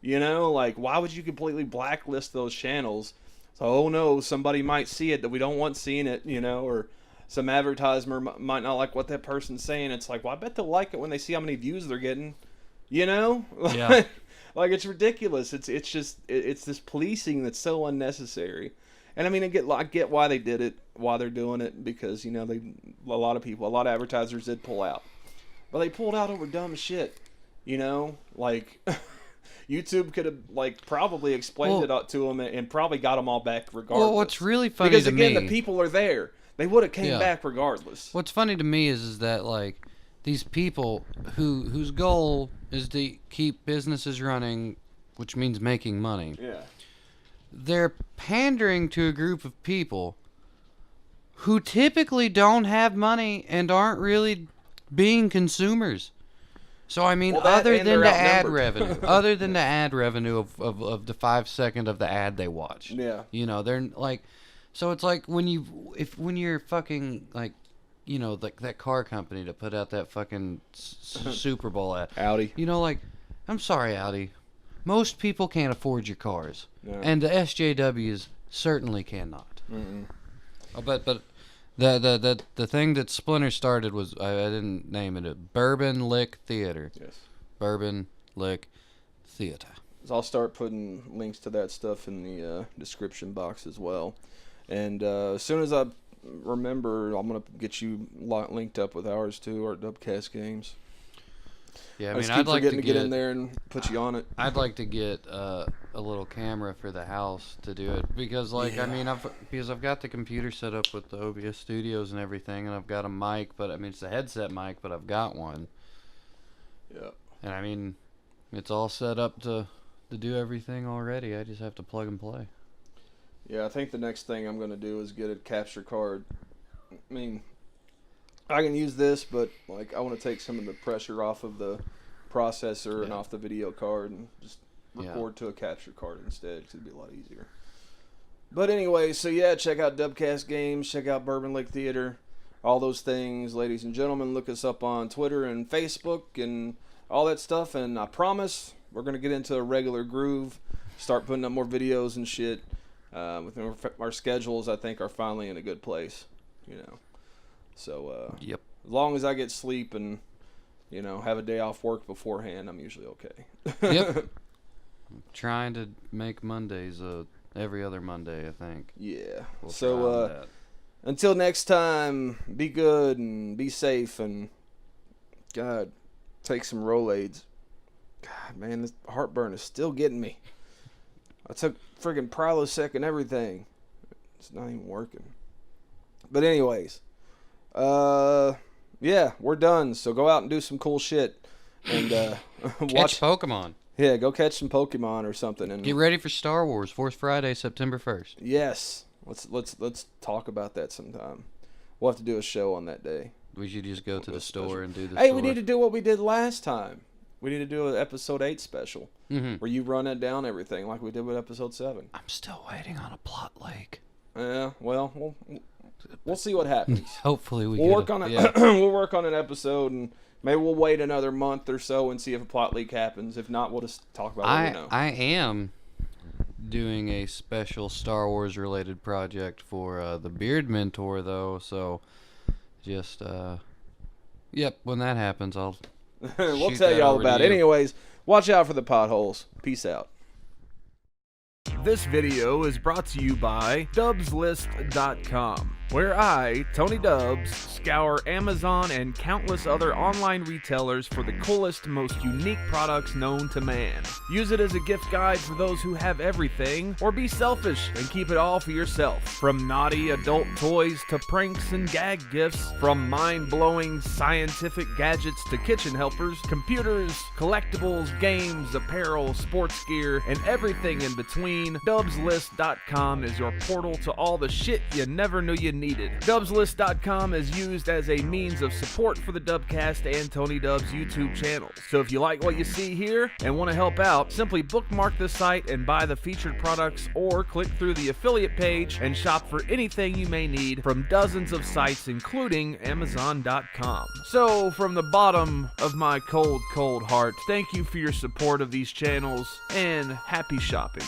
Why would you completely blacklist those channels? So, oh no, somebody might see it that we don't want seeing it, or some advertiser might not like what that person's saying. It's well, I bet they'll like it when they see how many views they're getting, Yeah. It's ridiculous. It's this policing that's so unnecessary. And I get why they did it, why they're doing it, because a lot of advertisers did pull out, but they pulled out over dumb shit, YouTube could have like probably explained it to them and probably got them all back regardless. Well, what's really funny because to again, me, the people are there. They would have came back regardless. What's funny to me is that like these people whose goal is to keep businesses running, which means making money. Yeah. They're pandering to a group of people who typically don't have money and aren't really being consumers. So I mean, other than the ad revenue of the 5 second of the ad they watch. Yeah. You know, they're like, so it's like when you're fucking like, you know, like that car company to put out that fucking Super Bowl ad. Audi. You know, like, I'm sorry, Audi. Most people can't afford your cars, No. and the SJWs certainly cannot. Mm-mm. Oh, but the thing that Splinter started was I didn't name it Bourbon Lick Theater. Yes. Bourbon Lick Theater. So I'll start putting links to that stuff in the description box as well. And as soon as I remember, I'm going to get you linked up with ours too, our dubCast games. Yeah, I I mean, just I'd keep like forgetting to to get in there and put you on it. I'd like to get a little camera for the house to do it because, like, I mean, I've got the computer set up with the OBS Studios and everything, and I've got a mic, but I mean, it's a headset mic, but I've got one. Yeah. And I mean, it's all set up to do everything already. I just have to plug and play. Yeah, I think the next thing I'm going to do is get a capture card. I mean, I can use this, but like I want to take some of the pressure off of the processor and off the video card and just record to a capture card instead because it'd be a lot easier. But anyway, so yeah, check out dubCast Games, check out Bourbon Lake Theater, all those things, ladies and gentlemen. Look us up on Twitter and Facebook and all that stuff, and I promise we're going to get into a regular groove, start putting up more videos and shit. With our schedules, I think, are finally in a good place, you know. So, Yep. as long as I get sleep and, you know, have a day off work beforehand, I'm usually okay. Yep. Trying to make Mondays every other Monday, I think. Yeah. We'll So, until next time, be good and be safe and, God, take some Rolaids. God, man, this heartburn is still getting me. I took friggin' Prilosec and everything. It's not even working. But anyways, yeah, we're done. So go out and do some cool shit and Watch Pokemon. Yeah, go catch some Pokemon or something and Get ready for Star Wars 4th Friday, September 1st. Yes, let's talk about that sometime. We'll have to do a show on that day. We should just go to the store and do the Hey, store. we need to do what we did last time. We need to do an episode 8 special where you run it down everything like we did with episode 7. I'm still waiting on a plot lake. Yeah, well, we'll see what happens. Hopefully We'll work on it. Yeah. We'll work on an episode, and maybe we'll wait another month or so and see if a plot leak happens. If not, we'll just talk about what we know. I am doing a special Star Wars related project for the Beard Mentor, though. So just yep, when that happens, I'll. We'll shoot tell that you all over to about it. you. Anyways, watch out for the potholes. Peace out. This video is brought to you by dubslist.com, where I, Tony Dubz, scour Amazon and countless other online retailers for the coolest, most unique products known to man. Use it as a gift guide for those who have everything, or be selfish and keep it all for yourself. From naughty adult toys to pranks and gag gifts, from mind-blowing scientific gadgets to kitchen helpers, computers, collectibles, games, apparel, sports gear, and everything in between, dubslist.com is your portal to all the shit you never knew you needed. Dubslist.com is used as a means of support for the dubCast and Tony Dubz YouTube channels. So if you like what you see here and want to help out, simply bookmark the site and buy the featured products, or click through the affiliate page and shop for anything you may need from dozens of sites, including Amazon.com. So from the bottom of my cold, cold heart, thank you for your support of these channels, and happy shopping.